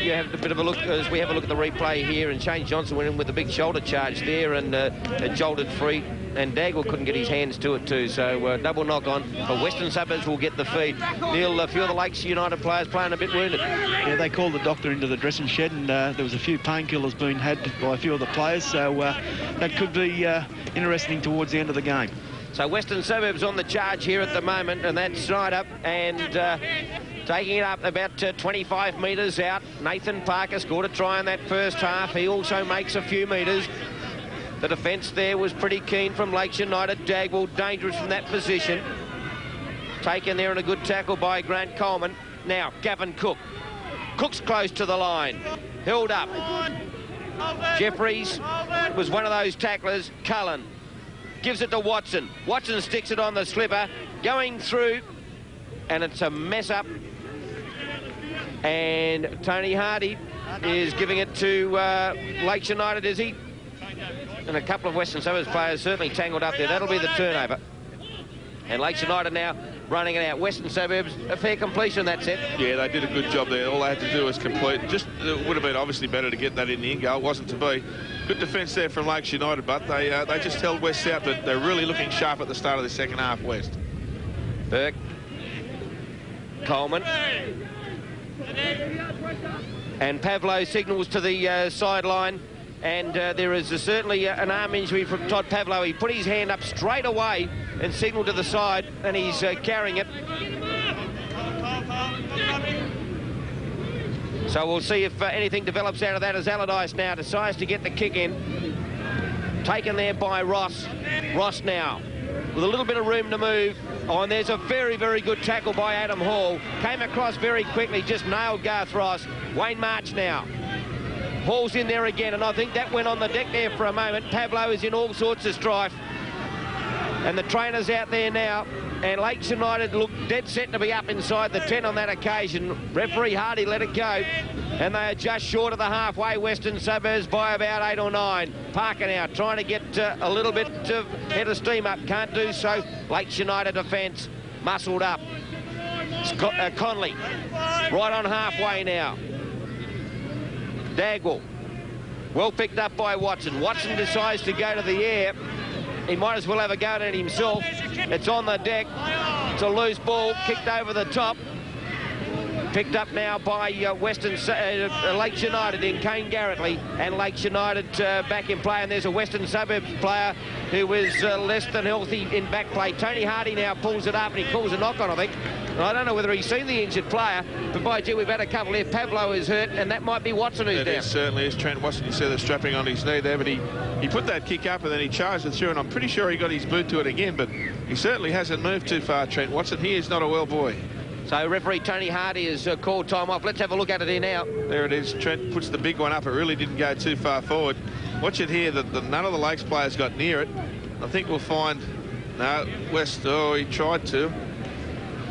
you have a bit of a look as we have a look at the replay here, and Shane Johnson went in with a big shoulder charge there and jolted free. and Dagwell couldn't get his hands to it too. So double knock on. But Western Suburbs will get the feed. Neil, a few of the Lakes United players playing a bit wounded. Yeah, they called the doctor into the dressing shed, and there was a few painkillers being had by a few of the players. So that could be interesting towards the end of the game. So Western Suburbs on the charge here at the moment, and that's Snyder, and taking it up about 25 metres out. Nathan Parker scored a try in that first half. He also makes a few metres. The defence there was pretty keen from Lakes United. Dagwell dangerous from that position. Taken there and a good tackle by Grant Coleman. Now, Gavin Cook. Cook's close to the line. Held up. Jeffries was one of those tacklers. Cullen gives it to Watson. Watson sticks it on the slipper. Going through. And it's a mess up. And Tony Hardy is giving it to Lakes United, is he? And a couple of Western Suburbs players certainly tangled up there. That'll be the turnover. And Lakes United now running it out. Western Suburbs, a fair completion, that's it. Yeah, they did a good job there. All they had to do was complete. Just it would have been obviously better to get that in the in goal. It wasn't to be. Good defence there from Lakes United, but they just held West out. But they're really looking sharp at the start of the second half, West. Burke. Coleman. And Pavlo signals to the sideline. And there is certainly an arm injury from Todd Pavlo. He put his hand up straight away and signalled to the side, and he's carrying it. So we'll see if anything develops out of that as Allardyce now decides to get the kick in. Taken there by Ross. Ross now with a little bit of room to move. Oh, and there's a very, very good tackle by Adam Hall. Came across very quickly, just nailed Garth Ross. Wayne March now. Hall's in there again, and I think that went on the deck there for a moment. Pavlo is in all sorts of strife. And the trainer's out there now. And Lakes United look dead set to be up inside the 10 on that occasion. Referee Hardy let it go. And they are just short of the halfway Western Suburbs by about 8 or 9. Parker now trying to get a little bit of head of steam up. Can't do so. Lakes United defence muscled up. Conley right on halfway now. Dagwell, well picked up by Watson. Watson decides to go to the air. He might as well have a go at it himself. It's on the deck. It's a loose ball, kicked over the top. Picked up now by Lakes United in Kane Garrettley, and Lakes United back in play. And there's a Western Suburbs player who is less than healthy in back play. Tony Hardy now pulls it up, and he calls a knock on, I think. And I don't know whether he's seen the injured player, but by gee, we've had a couple here. Pavlo is hurt, and that might be Watson who's down. It certainly is. Trent Watson, you see the strapping on his knee there, but he put that kick up and then he charged it through, and I'm pretty sure he got his boot to it again, but he certainly hasn't moved too far, Trent Watson. He is not a well boy. So referee Tony Hardy has called time off. Let's have a look at it here now. There it is. Trent puts the big one up. It really didn't go too far forward. Watch it here. None of the Lakes players got near it. I think we'll find... No, West... Oh, he tried to.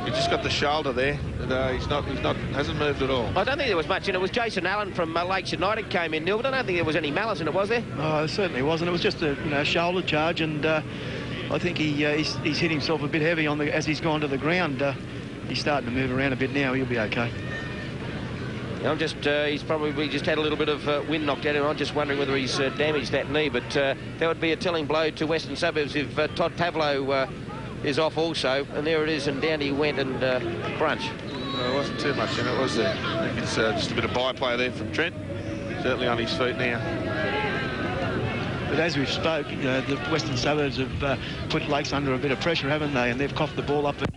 He just got the shoulder there. But, hasn't moved at all. I don't think there was much in it. It was Jason Allen from Lakes United came in, Neil, but I don't think there was any malice in it, was there? Oh, it certainly wasn't. It was just a shoulder charge, and I think he's hit himself a bit heavy as he's gone to the ground. He's starting to move around a bit now. He'll be okay. He's probably just had a little bit of wind knocked at him. I'm just wondering whether he's damaged that knee, but that would be a telling blow to Western Suburbs if Todd Pavlo is off also. And there it is, and down he went and crunch. There wasn't too much in it, was there? I think it's just a bit of byplay there from Trent. Certainly on his feet now. But as we've spoke, the Western Suburbs have put Lakes under a bit of pressure, haven't they? And they've coughed the ball up at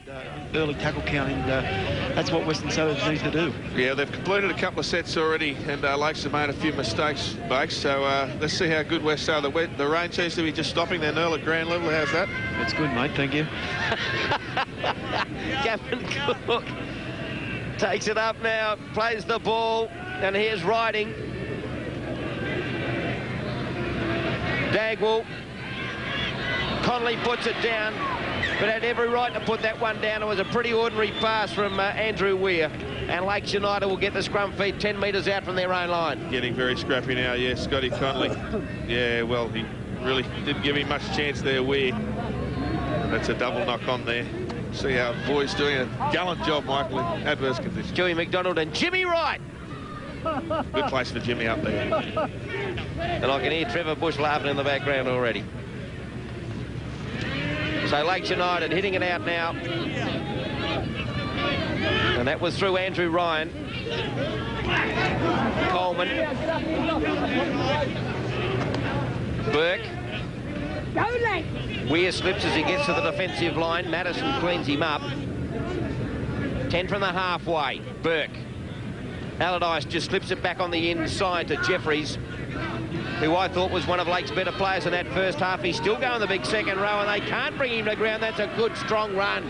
early tackle counting. That's what Western Suburbs need to do. Yeah, they've completed a couple of sets already, and Lakes have made a few mistakes, Bakes. So let's see how good West are. The rain seems to be just stopping their Nurl at ground level. How's that? That's good, mate. Thank you. Gavin Cook takes it up now, plays the ball, and here's Riding. Dagwell. Conley puts it down, but had every right to put that one down. It was a pretty ordinary pass from Andrew Weir. And Lakes United will get the scrum feed 10 metres out from their own line. Getting very scrappy now, yeah, Scotty Conley. Yeah, well, he really didn't give him much chance there, Weir. That's a double knock on there. See how boys doing a gallant job, Michael, in adverse conditions. Joey McDonald and Jimmy Wright. Good place for Jimmy up there. And I can hear Trevor Bush laughing in the background already. So Lakes United hitting it out now. And that was through Andrew Ryan. Coleman. Burke. Weir slips as he gets to the defensive line. Madison cleans him up. 10 from the halfway. Burke. Allardyce just slips it back on the inside to Jeffries, who I thought was one of Lake's better players in that first half. He's still going the big second row, and they can't bring him to ground. That's a good, strong run.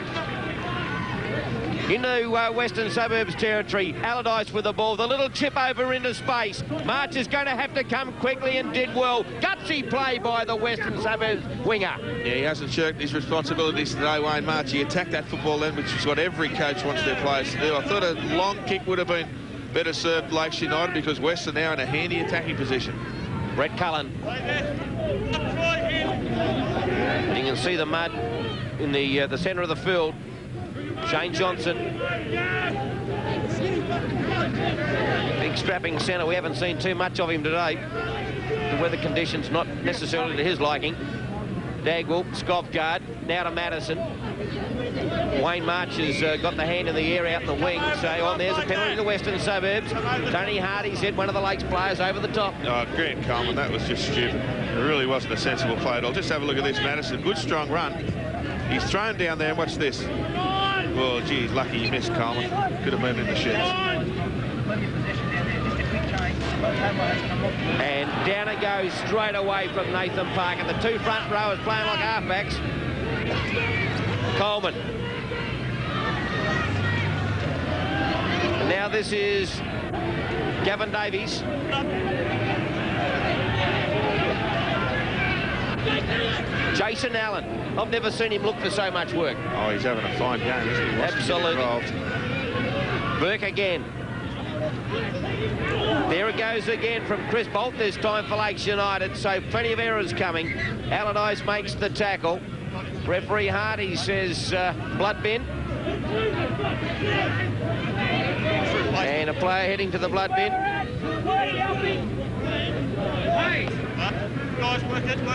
Into Western Suburbs territory. Allardyce with the ball. The little chip over into space. March is going to have to come quickly and did well. Gutsy play by the Western Suburbs winger. Yeah, he hasn't shirked his responsibilities today, Wayne March. He attacked that football end, which is what every coach wants their players to do. I thought a long kick would have been better served Lakes United, because Western now in a handy attacking position. Brett Cullen. And you can see the mud in the centre of the field. Shane Johnson. Big strapping centre. We haven't seen too much of him today. The weather conditions not necessarily to his liking. Dagwell, Scovgard, now to Madison. Wayne March has got the hand in the air out in the wing. So there's a penalty to Western Suburbs. Tony Hardy's hit one of the Lakes players over the top. Oh, Grant Coleman, that was just stupid. It really wasn't a sensible play at all. Just have a look at this, Madison. Good, strong run. He's thrown down there, and watch this. Well, geez, lucky he missed, Coleman. Could have been in the sheds. And down it goes straight away from Nathan Parker. The two front rowers playing like halfbacks. Coleman. And now this is Gavin Davies. Jason Allen. I've never seen him look for so much work. Oh, he's having a fine game, isn't he? Absolutely. Burke again. There it goes again from Chris Bolt, this time for Lakes United. So plenty of errors coming. Allardyce makes the tackle. Referee Hardy says blood bin. And a player heading to the blood bin.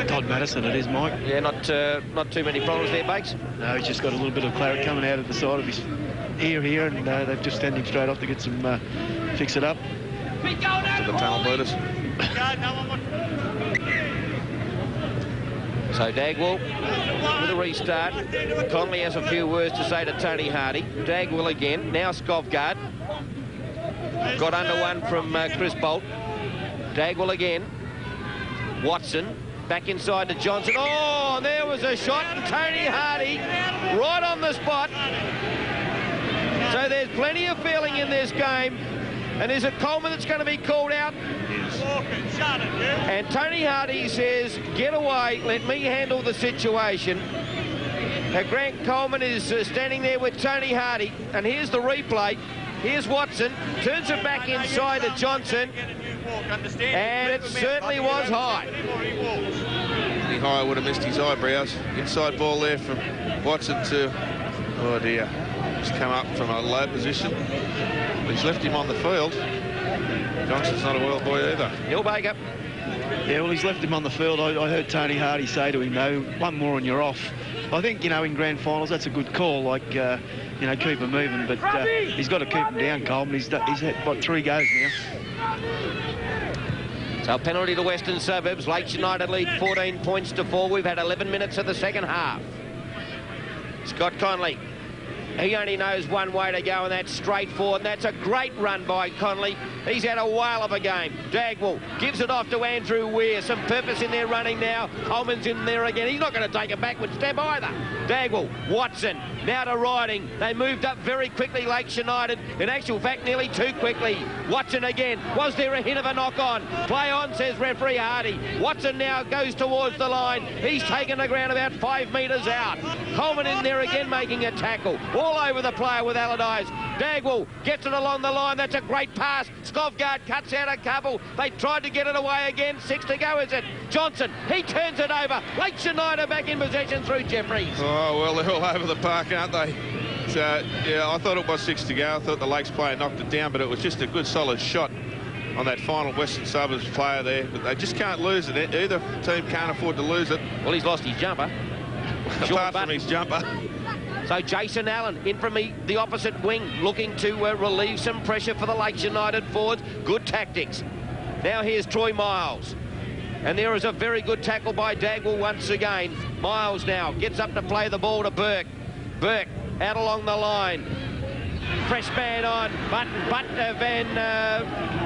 Todd Madison it is, Mike. Yeah, not too many problems there, Bakes. No, he's just got a little bit of claret coming out of the side of his ear here, and they've just sent him straight off to get some fix it up. To the panel beaters. So Dagwell with a restart. Conley has a few words to say to Tony Hardy. Dagwell again. Now Scovgard. Got under one from Chris Bolt. Dagwell again. Watson back inside to Johnson. Oh, and there was a shot, and Tony Hardy right on the spot. So there's plenty of feeling in this game. And is it Coleman that's going to be called out? And Tony Hardy says, get away, let me handle the situation. Now Grant Coleman is standing there with Tony Hardy, and here's the replay. Here's Watson, turns it back inside to Johnson, and it certainly was high. Any higher would have missed his eyebrows. Inside ball there from Watson to, oh dear, he's come up from a low position. He's left him on the field. Johnson's not a well boy either. Neil Baker. Yeah, well, he's left him on the field. I heard Tony Hardy say to him, no, one more and you're off. I think, you know, in grand finals, that's a good call, like, you know, keep him moving. But he's got to keep him down, Coleman. He's had, what, 3 goes now. So a penalty to Western Suburbs. Lakes United lead 14 points to 4. We've had 11 minutes of the second half. Scott Conley. He only knows one way to go, and that's straight forward. And that's a great run by Conley. He's had a whale of a game. Dagwell gives it off to Andrew Weir. Some purpose in there running now. Coleman's in there again. He's not going to take a backward step either. Dagwell, Watson, now to Riding. They moved up very quickly, Lakes United. In actual fact, nearly too quickly. Watson again. Was there a hint of a knock-on? Play on, says referee Hardy. Watson now goes towards the line. He's taken the ground about 5 metres out. Coleman in there again making a tackle. All over the player with Allardyce. Dagwell gets it along the line. That's a great pass. Scovgard cuts out a couple. They tried to get it away again. 6 to go, is it? Johnson, he turns it over. Lakes United back in possession through Jeffries. Oh, well, they're all over the park, aren't they? So, yeah, I thought it was 6 to go. I thought the Lakes player knocked it down, but it was just a good, solid shot on that final Western Suburbs player there. But they just can't lose it. Either team can't afford to lose it. Well, he's lost his jumper. Apart from his jumper. So Jason Allen in from the opposite wing, looking to relieve some pressure for the Lakes United forwards. Good tactics. Now here's Troy Miles. And there is a very good tackle by Dagwell once again. Miles now gets up to play the ball to Burke. Burke out along the line. Fresh man on.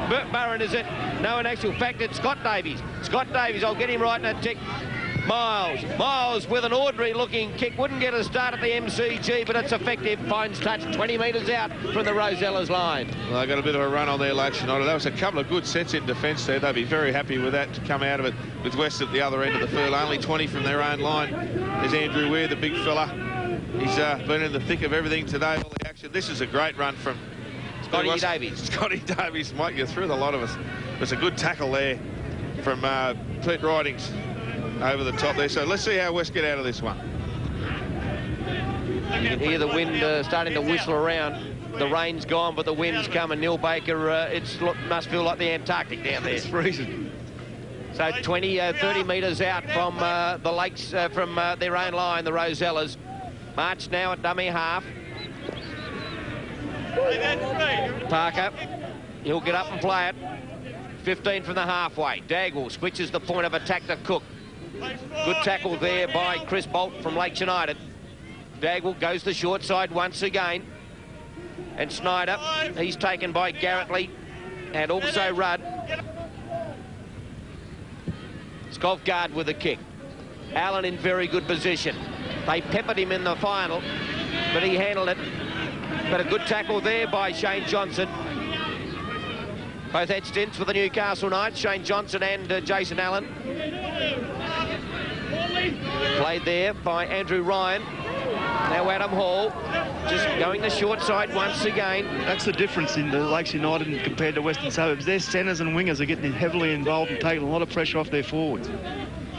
Burke Burren, is it? No, in actual fact, it's Scott Davies. Scott Davies, I'll get him right in a tick. Miles with an ordinary looking kick. Wouldn't get a start at the MCG, but it's effective. Finds touch 20 metres out from the Rosellas line. Well, they got a bit of a run on there, Lakes United. That was a couple of good sets in defence there. They'd be very happy with that to come out of it with West at the other end of the field. Only 20 from their own line. There's Andrew Weir, the big fella. He's been in the thick of everything today, all the action. This is a great run from Scotty Davies. Scotty Davies might get through the lot of us. There's a good tackle there from Pete Ridings over the top there. So let's see how West get out of this one. You can hear the wind starting to whistle around. The rain's gone, but the wind's coming. Neil Baker, must feel like the Antarctic down there. It's freezing. So 30 metres out from the Lakes, from their own line, the Rosellas. March now at dummy half. Parker, he'll get up and play it. 15 from the halfway. Dagwell switches the point of attack to Cook. Good tackle there by Chris Bolt from Lakes United. Dagwell goes the short side once again. And Snyder, he's taken by Garrett-Lee and also Rudd. Skovgaard with a kick. Allen in very good position. They peppered him in the final, but he handled it. But a good tackle there by Shane Johnson. Both had stints for the Newcastle Knights, Shane Johnson and Jason Allen. Played there by Andrew Ryan. Now Adam Hall just going the short side once again. That's the difference in the Lakes United compared to Western Suburbs. Their centres and wingers are getting heavily involved and taking a lot of pressure off their forwards.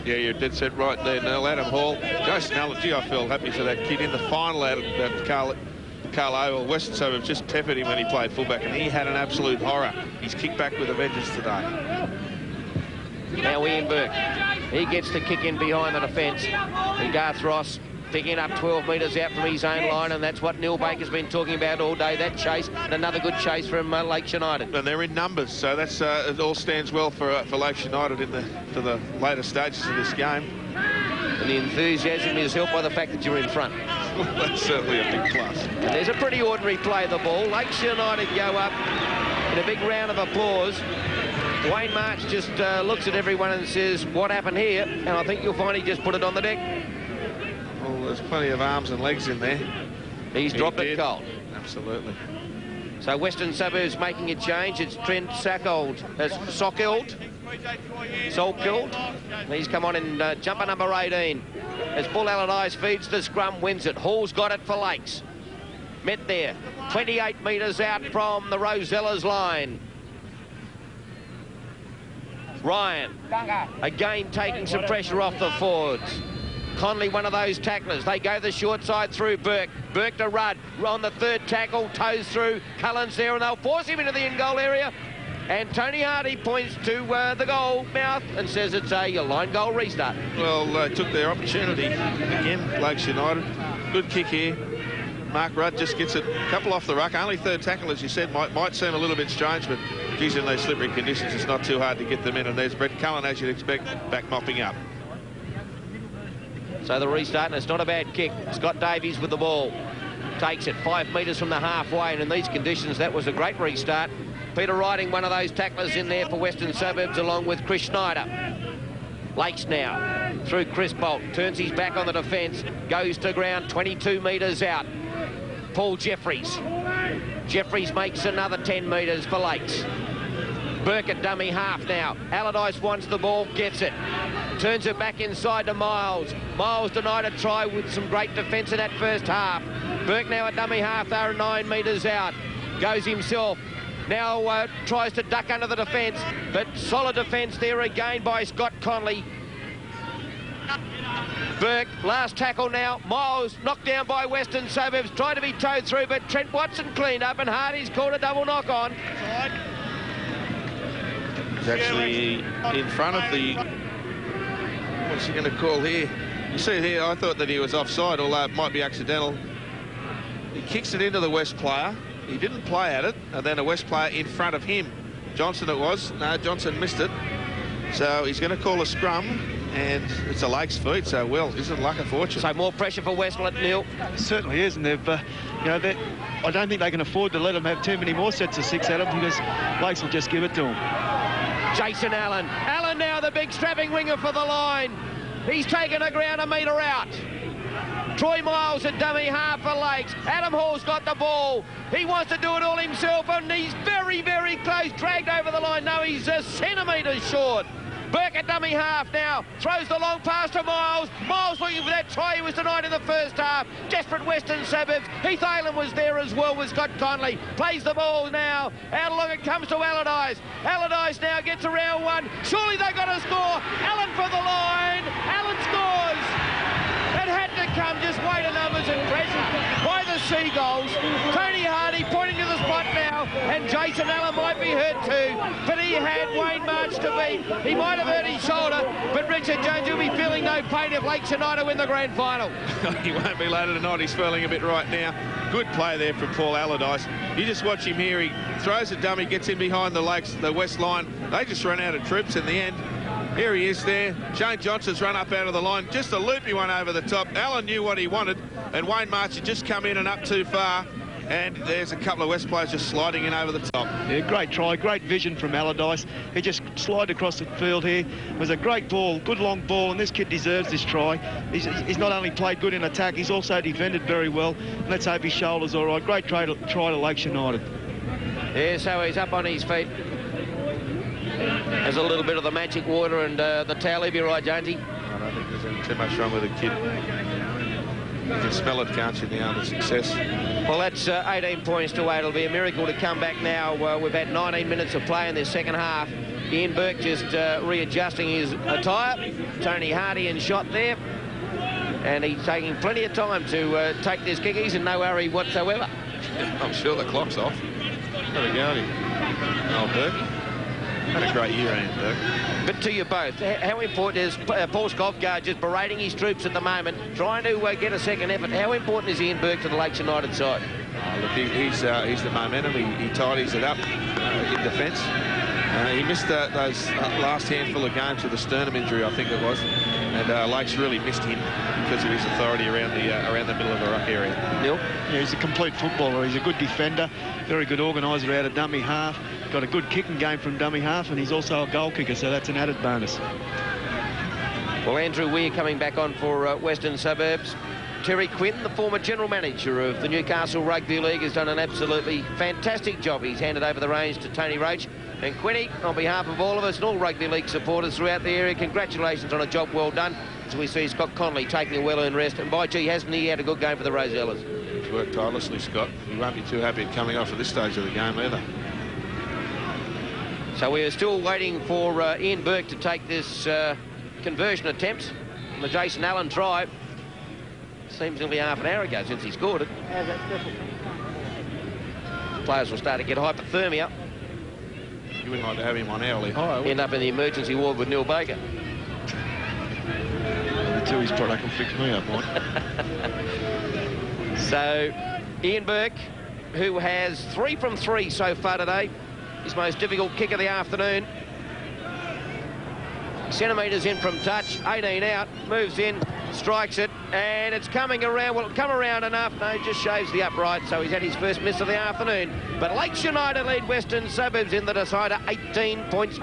Yeah, you're dead set right there, Neil. Adam Hall. Jason Allen, gee, I feel happy for that kid in the final out of Carl Oval. Western Suburbs just peppered him when he played fullback, and he had an absolute horror. He's kicked back with a vengeance today. Now Ian Burke. He gets the kick in behind the defence. And Garth Ross picking up 12 metres out from his own line, and that's what Neil Baker's been talking about all day, that chase. And another good chase from Lakes United. And they're in numbers, so that's it all stands well for Lakes United for the later stages of this game. And the enthusiasm is helped by the fact that you're in front. Well, that's certainly a big plus. And there's a pretty ordinary play of the ball. Lakes United go up in a big round of applause. Wayne March just looks at everyone and says, what happened here? And I think you'll find he just put it on the deck. Well, there's plenty of arms and legs in there. He's dropped it cold. Absolutely. So Western Suburbs making a change. It's Trent Sockeld. He's come on in jumper number 18. As Bull Allardyce feeds the scrum, wins it. Hall's got it for Lakes. Met there. 28 metres out from the Rosellas line. Ryan, again taking some pressure off the forwards. Conley, one of those tacklers. They go the short side through Burke. Burke to Rudd. On the third tackle, toes through. Cullen's there, and they'll force him into the in-goal area. And Tony Hardy points to the goal mouth and says it's a line goal restart. Well, they took their opportunity again, Lakes United. Good kick here. Mark Rudd just gets it a couple off the ruck. Only third tackle, as you said, might seem a little bit strange, but geez, in those slippery conditions, it's not too hard to get them in. And there's Brett Cullen, as you'd expect, back mopping up. So the restart, and it's not a bad kick. Scott Davies with the ball. Takes it 5 metres from the halfway, and in these conditions, that was a great restart. Peter Riding, one of those tacklers in there for Western Suburbs, along with Chris Schneider. Lakes now through Chris Bolt. Turns his back on the defence. Goes to ground 22 metres out. Paul Jeffries. Jeffries makes another 10 metres for Lakes. Burke at dummy half now. Allardyce wants the ball, gets it. Turns it back inside to Miles. Miles denied a try with some great defence in that first half. Burke now at dummy half. They're 9 metres out. Goes himself. Now tries to duck under the defence, but solid defence there again by Scott Conley. Burke, last tackle now. Miles knocked down by Western Suburbs, tried to be towed through, but Trent Watson cleaned up, and Hardy's called a double knock on. He's actually in front of the... What's he going to call here? You see here, I thought that he was offside, although it might be accidental. He kicks it into the West player. He didn't play at it, and then a West player in front of him. Johnson it was. No, Johnson missed it. So he's going to call a scrum, and it's a Lakes feed, so, well, isn't luck a fortune? So more pressure for Westland, Neil. Certainly is, and they've, you know, I don't think they can afford to let them have too many more sets of 6 at them, because Lakes will just give it to them. Jason Allen. Allen now the big strapping winger for the line. He's taken a ground a metre out. Troy Miles at dummy half for Lakes. Adam Hall's got the ball. He wants to do it all himself, and he's very, very close. Dragged over the line. No, he's a centimetre short. Burke at dummy half now. Throws the long pass to Miles. Miles looking for that try he was denied in the first half. Desperate Western Suburbs. Heath Aylan was there as well with Scott Conley. Plays the ball now. Out along it comes to Allardyce. Allardyce now gets around one. Surely they got a score. Allen for the line. Allen scores. It had to come, just weight of numbers and pressure by the Seagulls. Tony Hardy pointing to the spot now, and Jason Allen might be hurt too, but he had Wayne March to beat. He might have hurt his shoulder, but Richard Jones will be feeling no pain if Lakes United win the grand final. He won't be later tonight. He's feeling a bit right now. Good play there from Paul Allardyce. You just watch him here. He throws a dummy, gets in behind the Lakes, the West line. They just run out of troops in the end. Here he is there. Shane Johnson's run up out of the line. Just a loopy one over the top. Allen knew what he wanted, and Wayne March had just come in and up too far. And there's a couple of West players just sliding in over the top. Yeah, great try, great vision from Allardyce. He just slid across the field here. It was a great ball, good long ball, and this kid deserves this try. He's not only played good in attack, he's also defended very well. Let's hope his shoulder's all right. Great try to Lakes United. Yeah, so he's up on his feet. There's a little bit of the magic water and the towel. He'll be right, Jonesy. I don't think there's too much wrong with the kid. You can smell it, can't you, now, the success. Well, that's 18 points to 8. It'll be a miracle to come back now. We've had 19 minutes of play in this second half. Ian Burke just readjusting his attire. Tony Hardy in shot there. And he's taking plenty of time to take this kick. He's in no hurry whatsoever. I'm sure the clock's off. There we go. Oh, Burke. Had a great year, Ian Burke. But to you both, how important is Paul Skovgaard just berating his troops at the moment, trying to get a second effort? How important is Ian Burke to the Lakes United side? Oh, look, he's the momentum. He tidies it up in defence. He missed those last handful of games with a sternum injury, I think it was, and Lakes really missed him because of his authority around the middle of the ruck area. Neil? Yeah, he's a complete footballer. He's a good defender, very good organiser out of dummy half. Got a good kicking game from dummy half, and he's also a goal kicker, so that's an added bonus. Well, Andrew Weir coming back on for Western Suburbs. Terry Quinn, the former general manager of the Newcastle Rugby League, has done an absolutely fantastic job. He's handed over the reins to Tony Roach. And Quinny, on behalf of all of us and all Rugby League supporters throughout the area, congratulations on a job well done. As we see Scott Conley taking a well-earned rest. And by gee, hasn't he had a good game for the Rosellas? He's worked tirelessly, Scott. He won't be too happy at coming off at this stage of the game either. So we are still waiting for Ian Burke to take this conversion attempt on the Jason Allen try. Seems nearly half an hour ago since he scored it. Players will start to get hypothermia. You wouldn't like to have him on hourly high. End up in the emergency ward with Neil Baker. The Tooheys product will fix me up, Mike. So Ian Burke, who has 3 from 3 so far today, his most difficult kick of the afternoon. Centimetres in from touch, 18 out, moves in, strikes it, and it's coming around. Well, it'll come around enough. No, just shaves the upright, so he's had his first miss of the afternoon. But Lakes United lead Western Suburbs in the decider, 18 points.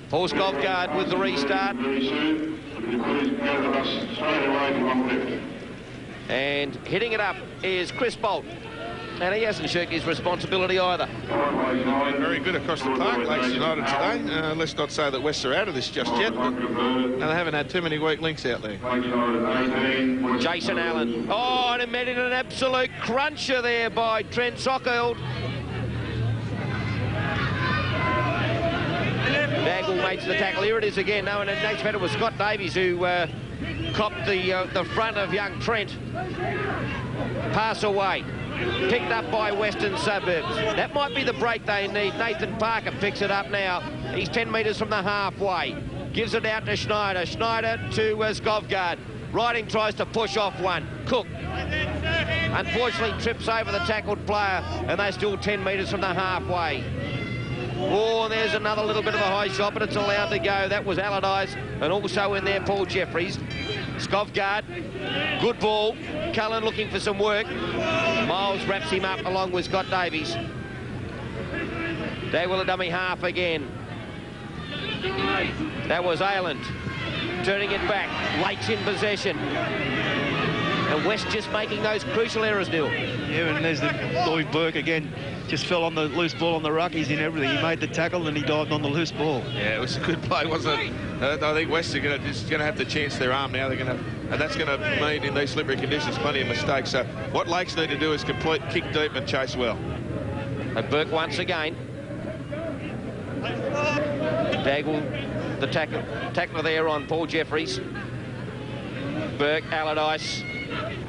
Paul Skovgaard with the restart. And hitting it up is Chris Bolt. And he hasn't shirked his responsibility either. Very good across the park, Lakes United today. Let's not say that Wests are out of this just yet, but they haven't had too many weak links out there. Jason Allen. Oh, and it met in an absolute cruncher there by Trent Sockeld. Bagwell makes the tackle. Here it is again. No, and in next it was Scott Davies who copped the front of young Trent. Pass away. Picked up by Western Suburbs. That might be the break they need. Nathan Parker picks it up now. He's 10 metres from the halfway. gives it out to Schneider. Schneider to Skovgaard. Riding tries to push off one. Cook unfortunately trips over the tackled player, and they're still 10 metres from the halfway. Oh, there's another little bit of a high shot, but it's allowed to go. That was Allardyce, and also in there Paul Jeffries. Skovgaard, good ball. Cullen looking for some work. Miles wraps him up along with Scott Davies. They will a dummy half again. That was Ayland turning it back. Lakes in possession. And West just making those crucial errors, Neil. Yeah, and there's the Lloyd Burke again. Just fell on the loose ball on the ruck. He's in everything. He made the tackle and he dived on the loose ball. Yeah, it was a good play, wasn't it? I think West are going to have to chance their arm now. And that's going to mean in these slippery conditions plenty of mistakes. So what Lakes need to do is complete kick deep and chase well. And Burke once again. Daggle, the tackler there on Paul Jeffries. Burke, Allardyce.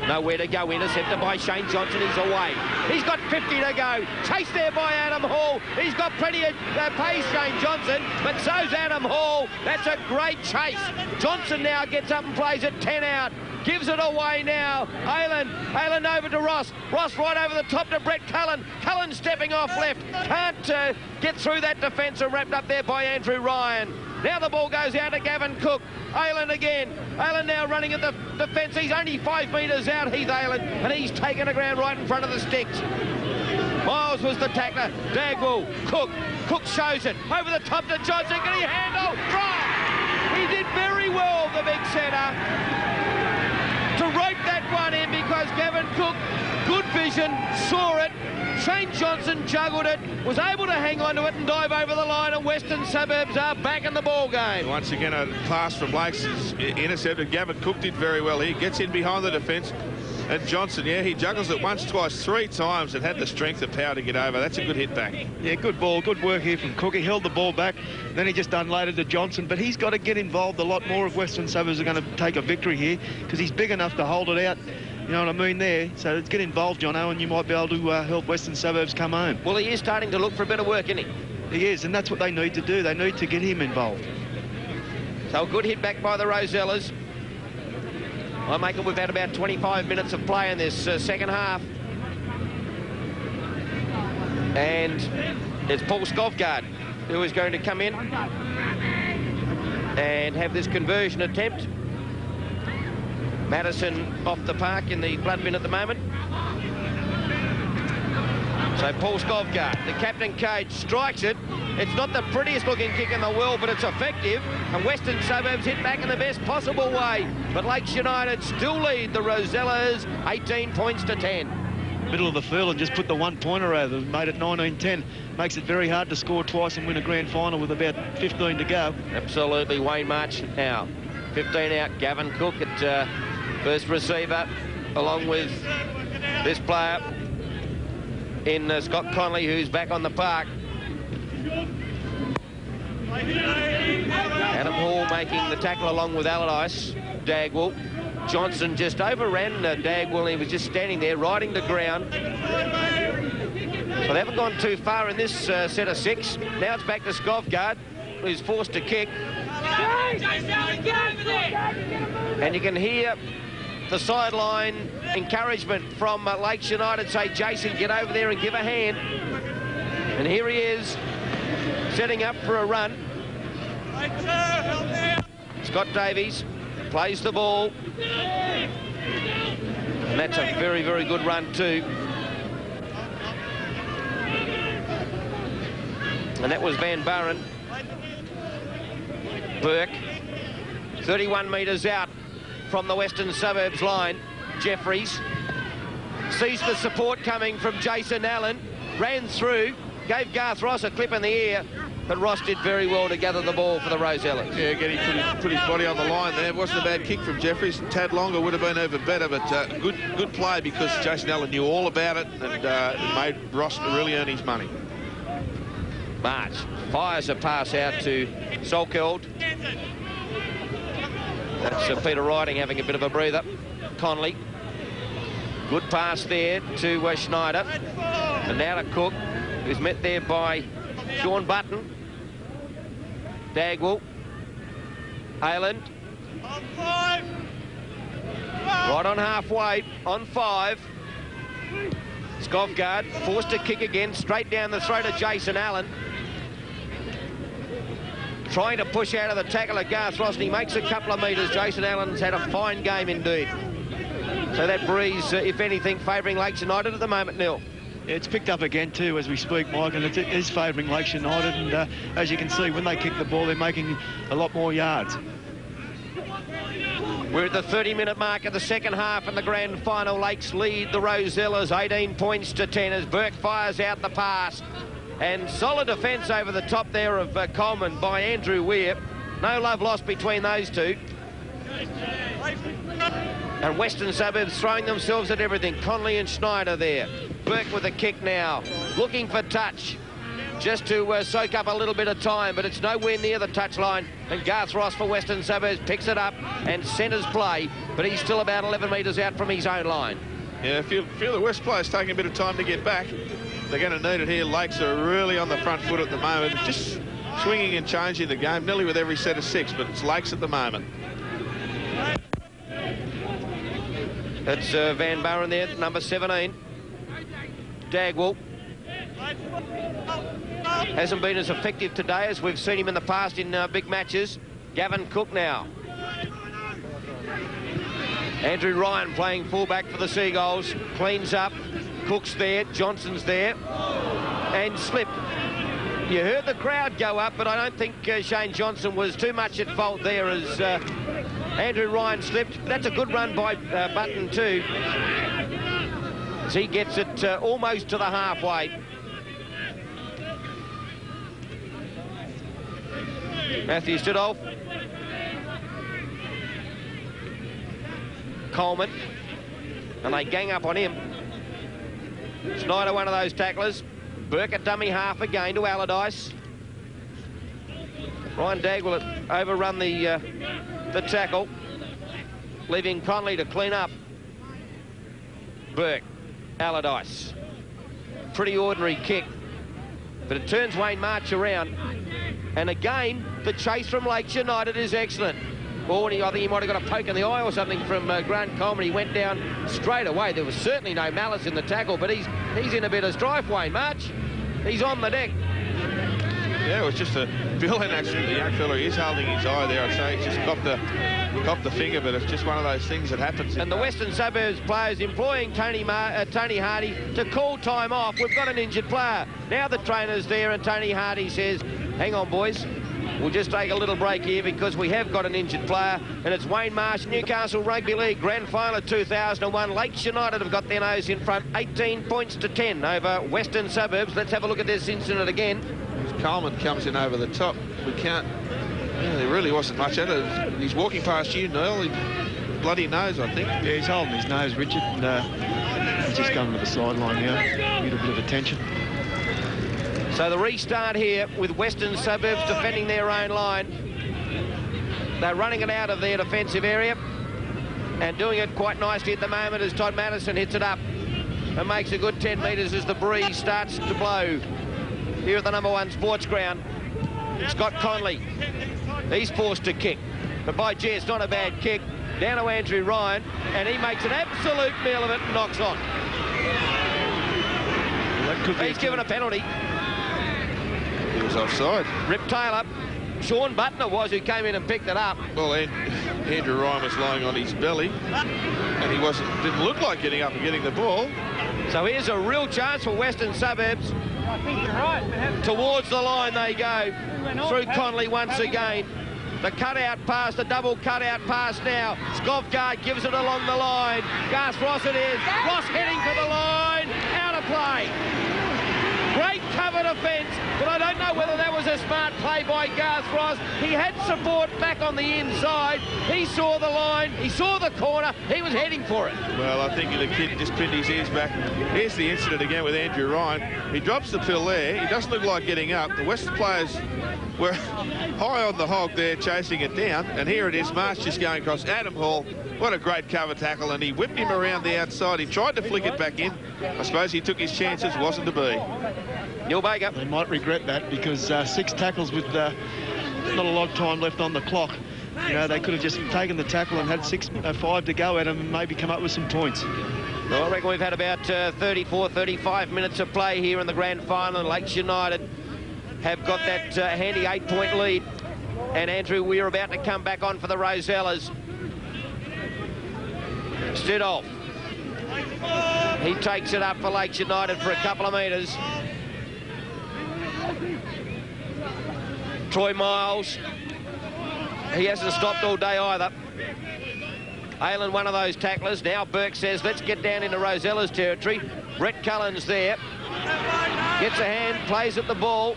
Nowhere to go, intercepted by Shane Johnson. He's away. He's got 50 to go. Chased there by Adam Hall. He's got plenty of pace, Shane Johnson, but so's Adam Hall. That's a great chase. Johnson now gets up and plays it 10 out. Gives it away now. Ayland over to Ross. Ross right over the top to Brett Cullen. Cullen stepping off left. Can't get through that defence, and wrapped up there by Andrew Ryan. Now the ball goes out to Gavin Cook. Ayland again. Ayland now running at the defence. He's only 5 metres out, Heath Ayland, and he's taken the ground right in front of the sticks. Miles was the tackler. Dagwell. Cook shows it. Over the top to Johnson. Can he handle? Try! He did very well, the big centre, to rope that one in, because Gavin Cook, good vision, saw it. Shane Johnson juggled it, was able to hang on to it and dive over the line, and Western Suburbs are back in the ball game. Once again, a pass from Lakes is intercepted. Gavin Cook did very well here. Gets in behind the defence. And Johnson, yeah, he juggles it once, twice, 3 times and had the strength and power to get over. That's a good hit back. Yeah, good ball, good work here from Cook. He held the ball back, then he just unloaded to Johnson. But he's got to get involved a lot more if Western Suburbs are going to take a victory here, because he's big enough to hold it out. You know what I mean there? So let's get involved, Jono, and you might be able to help Western Suburbs come home. Well, he is starting to look for a bit of work, isn't he? He is, and that's what they need to do. They need to get him involved. So a good hit back by the Rosellas. I make it we've had about 25 minutes of play in this second half. And it's Paul Skovgaard who is going to come in and have this conversion attempt. Madison off the park in the blood bin at the moment. So Paul Skovgaard, the captain coach, strikes it. It's not the prettiest looking kick in the world, but it's effective. And Western Suburbs hit back in the best possible way. But Lakes United still lead the Rosellas 18 points to 10. Middle of the field and just put the 1-pointer over. Made it 19-10. Makes it very hard to score twice and win a grand final with about 15 to go. Absolutely. Wayne March now. 15 out. Gavin Cook at first receiver, along with this player in Scott Connolly, who's back on the park. Adam Hall making the tackle along with Allardyce. Dagwell. Johnson just overran Dagwell. He was just standing there, riding the ground. So they haven't gone too far in this set of 6. Now it's back to Skovgaard, who's forced to kick. And you can hear the sideline encouragement from Lakes United say, Jason, get over there and give a hand. And here he is, setting up for a run. Scott Davies plays the ball. And that's a very, very good run too. And that was Van Buren. Burke, 31 metres out from the Western Suburbs line. Jeffries sees the support coming from Jason Allen, ran through, gave Garth Ross a clip in the ear, but Ross did very well to gather the ball for the Rosellas. Yeah, again, he put his body on the line there. It wasn't a bad kick from Jeffries. A tad longer would have been even better, but good play, because Jason Allen knew all about it, and it made Ross really earn his money. March fires a pass out to Solkeld. That's Peter Riding having a bit of a breather. Conley. Good pass there to Schneider. And now to Cook, who's met there by Sean Button. Dagwell. Hayland. Right on halfway, on 5. Skovgaard forced to kick again, straight down the throat of Jason Allen. Trying to push out of the tackle of Garth Ross, and he makes a couple of metres. Jason Allen's had a fine game indeed. So that breeze, if anything, favouring Lakes United at the moment, Neil. Yeah, it's picked up again too as we speak, Mike, and it is favouring Lakes United. And as you can see, when they kick the ball, they're making a lot more yards. We're at the 30-minute mark of the second half in the grand final. Lakes lead the Rosellas 18 points to 10 as Burke fires out the pass. And solid defence over the top there of Coleman by Andrew Weir. No love lost between those two. And Western Suburbs throwing themselves at everything. Conley and Schneider there. Burke with a kick now. Looking for touch. Just to soak up a little bit of time, but it's nowhere near the touchline. And Garth Ross for Western Suburbs picks it up and centres play, but he's still about 11 metres out from his own line. Yeah, if you feel the West players taking a bit of time to get back, they're going to need it here. Lakes are really on the front foot at the moment, just swinging and changing the game, nearly with every set of 6, but it's Lakes at the moment. That's Van Buren there, number 17. Dagwell. Hasn't been as effective today as we've seen him in the past in big matches. Gavin Cook now. Andrew Ryan playing fullback for the Seagulls. Cleans up. Cook's there. Johnson's there. And slipped. You heard the crowd go up, but I don't think Shane Johnson was too much at fault there as Andrew Ryan slipped. That's a good run by Button too, as he gets it almost to the halfway. Matthew Stidolf. Coleman. And they gang up on him. Schneider, one of those tacklers. Burke a dummy half again to Allardyce. Ryan Dagwell overrun the tackle, leaving Conley to clean up. Burke, Allardyce. Pretty ordinary kick, but it turns Wayne March around. And again, the chase from Lakes United is excellent. Well, I think he might have got a poke in the eye or something from Grant Coleman. He went down straight away. There was certainly no malice in the tackle, but he's in a bit of strife, Wayne March. He's on the deck. Yeah, it was just a feeling, actually. The young fella is holding his eye there. I'd say he's just copped the finger, but it's just one of those things that happens. And the Western Suburbs players employing Tony Hardy to call time off. We've got an injured player. Now the trainer's there, and Tony Hardy says, hang on, boys. We'll just take a little break here because we have got an injured player, and it's Wayne Marsh, Newcastle Rugby League Grand Final 2001. Lakes United have got their nose in front, 18 points to 10 over Western Suburbs. Let's have a look at this incident again. Coleman comes in over the top. We can't... Yeah, there really wasn't much at it. He's walking past you, Neil. Bloody nose, I think. Yeah, he's holding his nose, Richard, and he's just coming to the sideline now. Get a bit of attention. So the restart here with Western Suburbs defending their own line. They're running it out of their defensive area and doing it quite nicely at the moment as Todd Madison hits it up and makes a good 10 metres as the breeze starts to blow here at the number 1 Sportsground. Scott Conley, he's forced to kick, but by gee, it's not a bad kick. Down to Andrew Ryan, and he makes an absolute meal of it and knocks on. Well, he's given a penalty. He was offside. Rip Taylor. Sean Butner was who came in and picked it up. Well, Andrew Ryan was lying on his belly, and he didn't look like getting up and getting the ball. So here's a real chance for Western Suburbs. I think you're right. Towards the line they go. Through Conley once again. The cutout pass, the double cutout pass now. Skovgaard gives it along the line. Garth Ross it is. Ross heading to the line. Out of play. Great cover defence, but I don't know whether that was a smart play by Garth Ross. He had support back on the inside. He saw the line, he saw the corner, he was heading for it. Well, I think the kid just pinned his ears back. Here's the incident again with Andrew Ryan. He drops the pill there. He doesn't look like getting up. The Western players were high on the hog there, chasing it down. And here it is, Marsh just going across. Adam Hall, what a great cover tackle. And he whipped him around the outside. He tried to flick it back in. I suppose he took his chances, wasn't to be. Neil Baker. They might regret that because 6 tackles with not a lot of time left on the clock. You know, they could have just taken the tackle and had 5 to go at them and maybe come up with some points. Well, I reckon we've had about 34, 35 minutes of play here in the grand final, and Lakes United have got that handy 8-point lead. And Andrew Weir about to come back on for the Rosellas. Stidolf. He takes it up for Lakes United for a couple of metres. Troy Miles. He hasn't stopped all day either. Aylan, one of those tacklers. Now Burke says, let's get down into Rosella's territory. Brett Cullen's there. Gets a hand, plays at the ball.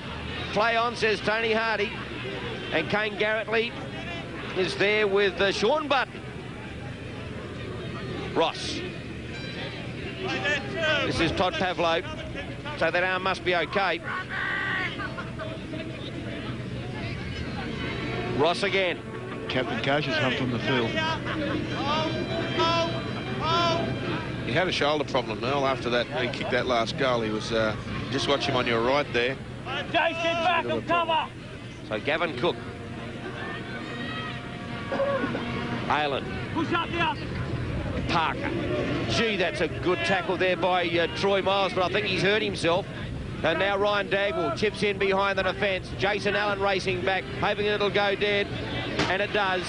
Play on, says Tony Hardy. And Kane Garrettley is there with Sean Button. Ross. This is Todd Pavlo. So that arm must be okay. Ross again. Captain Coach has come from the field. He had a shoulder problem, Earl, after that. When he kicked that last goal. He was, just watch him on your right there. Jace, get back on cover. So Gavin Cook. Aylan. Push up here. Parker. Gee, that's a good tackle there by Troy Miles, but I think he's hurt himself. And now Ryan Dagwell chips in behind the defence. Jason Allen racing back, hoping it'll go dead. And it does.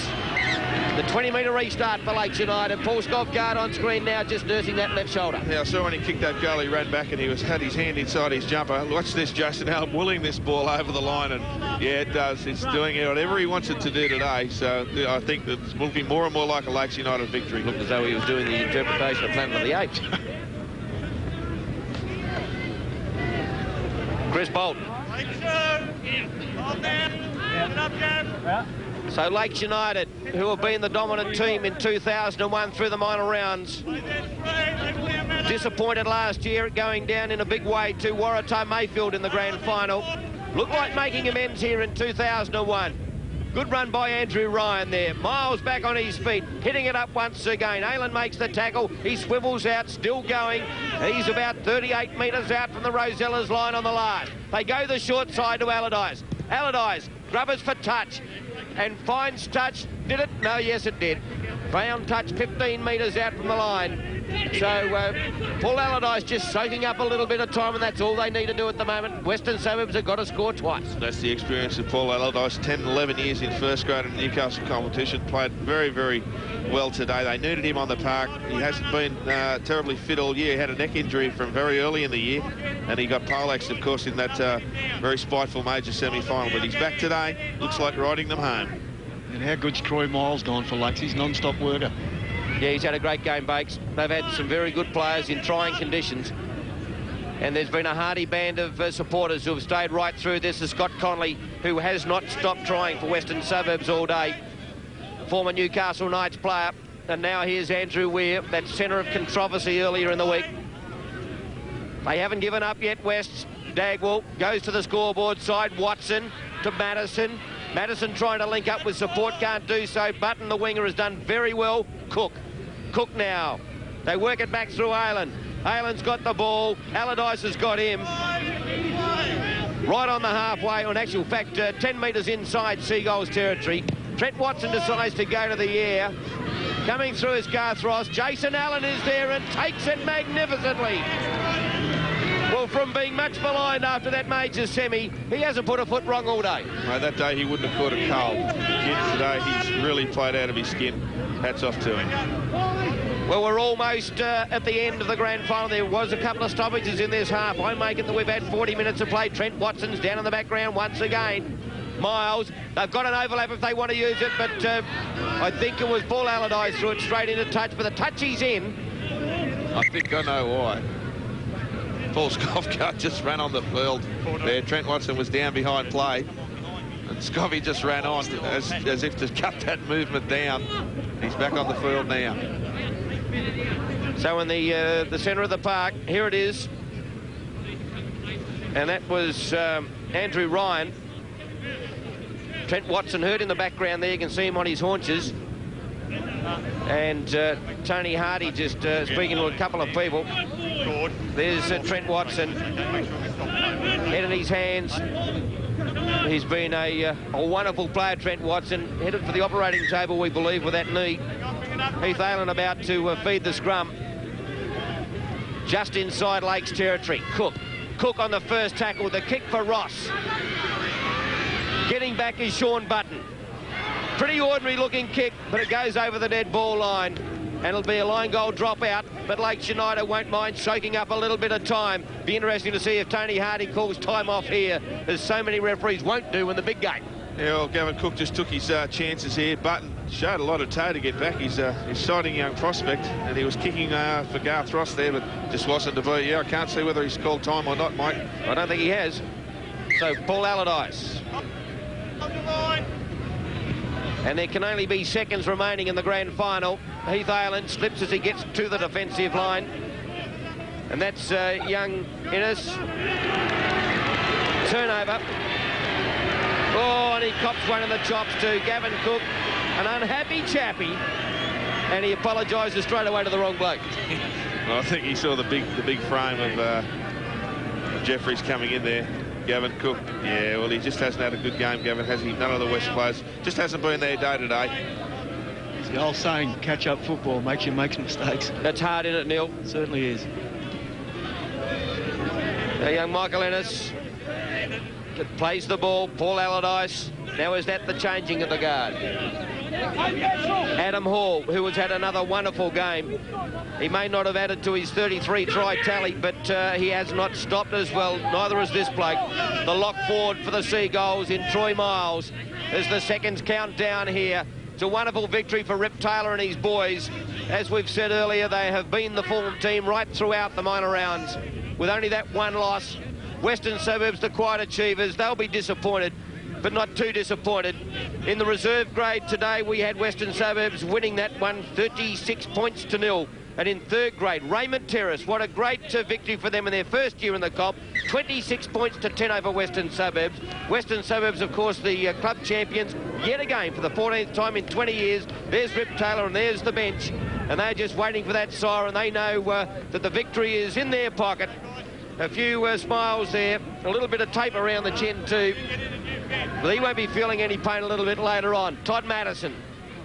The 20-metre restart for Lakes United. Paul Skovgaard on screen now, just nursing that left shoulder. Yeah, I saw when he kicked that goal, he ran back and he had his hand inside his jumper. Watch this, Jason Allen willing this ball over the line, and yeah, it does. It's doing whatever he wants it to do today. So I think that it's looking more and more like a Lakes United victory. Looked as though he was doing the interpretation of Planet of the Apes. Chris Bolton. So Lakes United, who have been the dominant team in 2001 through the minor rounds, disappointed last year at going down in a big way to Waratah Mayfield in the grand final. Looked like making amends here in 2001. Good run by Andrew Ryan there. Miles back on his feet, hitting it up once again. Aylan makes the tackle. He swivels out, still going. He's about 38 metres out from the Rosellas line on the last. They go the short side to Allardyce. Allardyce, grubbers for touch. And finds touch. Did it? No, yes, it did. Found touch 15 metres out from the line. So Paul Allardyce just soaking up a little bit of time, and that's all they need to do at the moment. Western Suburbs have got to score twice. That's the experience of Paul Allardyce. 10, 11 years in first grade in the Newcastle competition. Played very, very well today. They needed him on the park. He hasn't been terribly fit all year. He had a neck injury from very early in the year, and he got poleaxed, of course, in that very spiteful major semi-final. But he's back today. Looks like riding them home. And how good's Troy Miles gone for Lakes? He's non-stop worker. Yeah, he's had a great game, Bakes. They've had some very good players in trying conditions. And there's been a hardy band of supporters who have stayed right through this. Is Scott Connolly, who has not stopped trying for Western Suburbs all day. Former Newcastle Knights player. And now here's Andrew Weir, that centre of controversy earlier in the week. They haven't given up yet, Wests. Dagwell goes to the scoreboard side. Watson to Madison. Madison trying to link up with support, can't do so. Button, the winger, has done very well. Cook now. They work it back through Aylan. Aylan's got the ball. Allardyce has got him. Right on the halfway, or in actual fact, 10 metres inside Seagulls territory. Trent Watson decides to go to the air. Coming through is Garth Ross. Jason Allen is there and takes it magnificently. Well, from being much maligned after that major semi, he hasn't put a foot wrong all day. No, that day he wouldn't have caught a cold. Today he's really played out of his skin. Hats off to him. Well, we're almost at the end of the grand final. There was a couple of stoppages in this half. I make it that we've had 40 minutes of play. Trent Watson's down in the background once again. Miles, they've got an overlap if they want to use it, but I think it was Paul Allardyce threw it straight into touch, but the touch he's in. I think I know why. Paul Skovgaard just ran on the field there. Trent Watson was down behind play, and Scovey just ran on as if to cut that movement down. He's back on the field now. So in the centre of the park, here it is. And that was Andrew Ryan. Trent Watson hurt in the background there. You can see him on his haunches. And Tony Hardy just speaking to a couple of people. There's Trent Watson. Head in his hands. He's been a wonderful player, Trent Watson. Headed for the operating table, we believe, with that knee. Heath Allen about to feed the scrum. Just inside Lakes territory. Cook on the first tackle. The kick for Ross. Getting back is Sean Button. Pretty ordinary looking kick, but it goes over the dead ball line. And it'll be a line goal dropout, but Lakes United won't mind soaking up a little bit of time. Be interesting to see if Tony Hardy calls time off here, as so many referees won't do in the big game. Yeah, well, Gavin Cook just took his chances here. Button showed a lot of toe to get back. He's exciting young prospect, and he was kicking for Garth Ross there, but just wasn't to be. Yeah, I can't see whether he's called time or not, Mike. I don't think he has. So Paul Allardyce. And there can only be seconds remaining in the grand final. Heath Allen slips as he gets to the defensive line. And that's young Innes. Turnover. Oh, and he cops one in the chops to Gavin Cook. An unhappy chappie. And he apologises straight away to the wrong bloke. Well, I think he saw the big frame of Jeffries coming in there. Gavin Cook, yeah, well, he just hasn't had a good game, Gavin, has he? None of the West players. Just hasn't been there day to day. It's the old saying, catch-up football makes you make mistakes. That's hard, isn't it, Neil? It certainly is. Young Michael Ennis plays the ball. Paul Allardyce. Now is that the changing of the guard? Adam Hall, who has had another wonderful game. He may not have added to his 33 try tally, but he has not stopped as well. Neither has this bloke. The lock forward for the Seagulls in Troy Miles as the seconds count down here. It's a wonderful victory for Rip Taylor and his boys. As we've said earlier, they have been the form team right throughout the minor rounds. With only that one loss, Western Suburbs, the quiet achievers, they'll be disappointed, but not too disappointed. In the reserve grade today, we had Western Suburbs winning that one 36 points to 0. And in third grade, Raymond Terrace, what a great victory for them in their first year in the comp. 26 points to 10 over Western Suburbs. Western Suburbs, of course, the club champions yet again for the 14th time in 20 years. There's Rip Taylor and there's the bench. And they're just waiting for that siren. They know that the victory is in their pocket. A few smiles there, a little bit of tape around the chin too. But he won't be feeling any pain a little bit later on. Todd Madison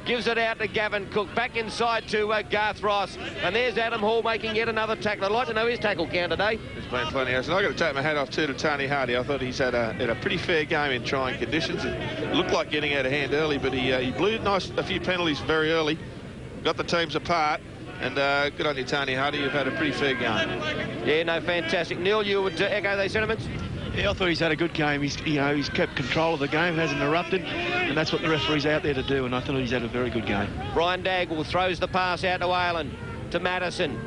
gives it out to Gavin Cook, back inside to Garth Ross. And there's Adam Hall making yet another tackle. I'd like to know his tackle count today. There's been plenty else. And I've got to take my hat off too to Tony Hardy. I thought he's had a pretty fair game in trying conditions. It looked like getting out of hand early, but he blew a few penalties very early. Got the teams apart. And good on you, Tony Hardy. You've had a pretty fair game. Yeah, no, fantastic. Neil, you would echo those sentiments? Yeah, I thought he's had a good game. He's kept control of the game, hasn't erupted, and that's what the referee's out there to do, and I thought he's had a very good game. Brian Dagwell throws the pass out to Ireland, to Madison.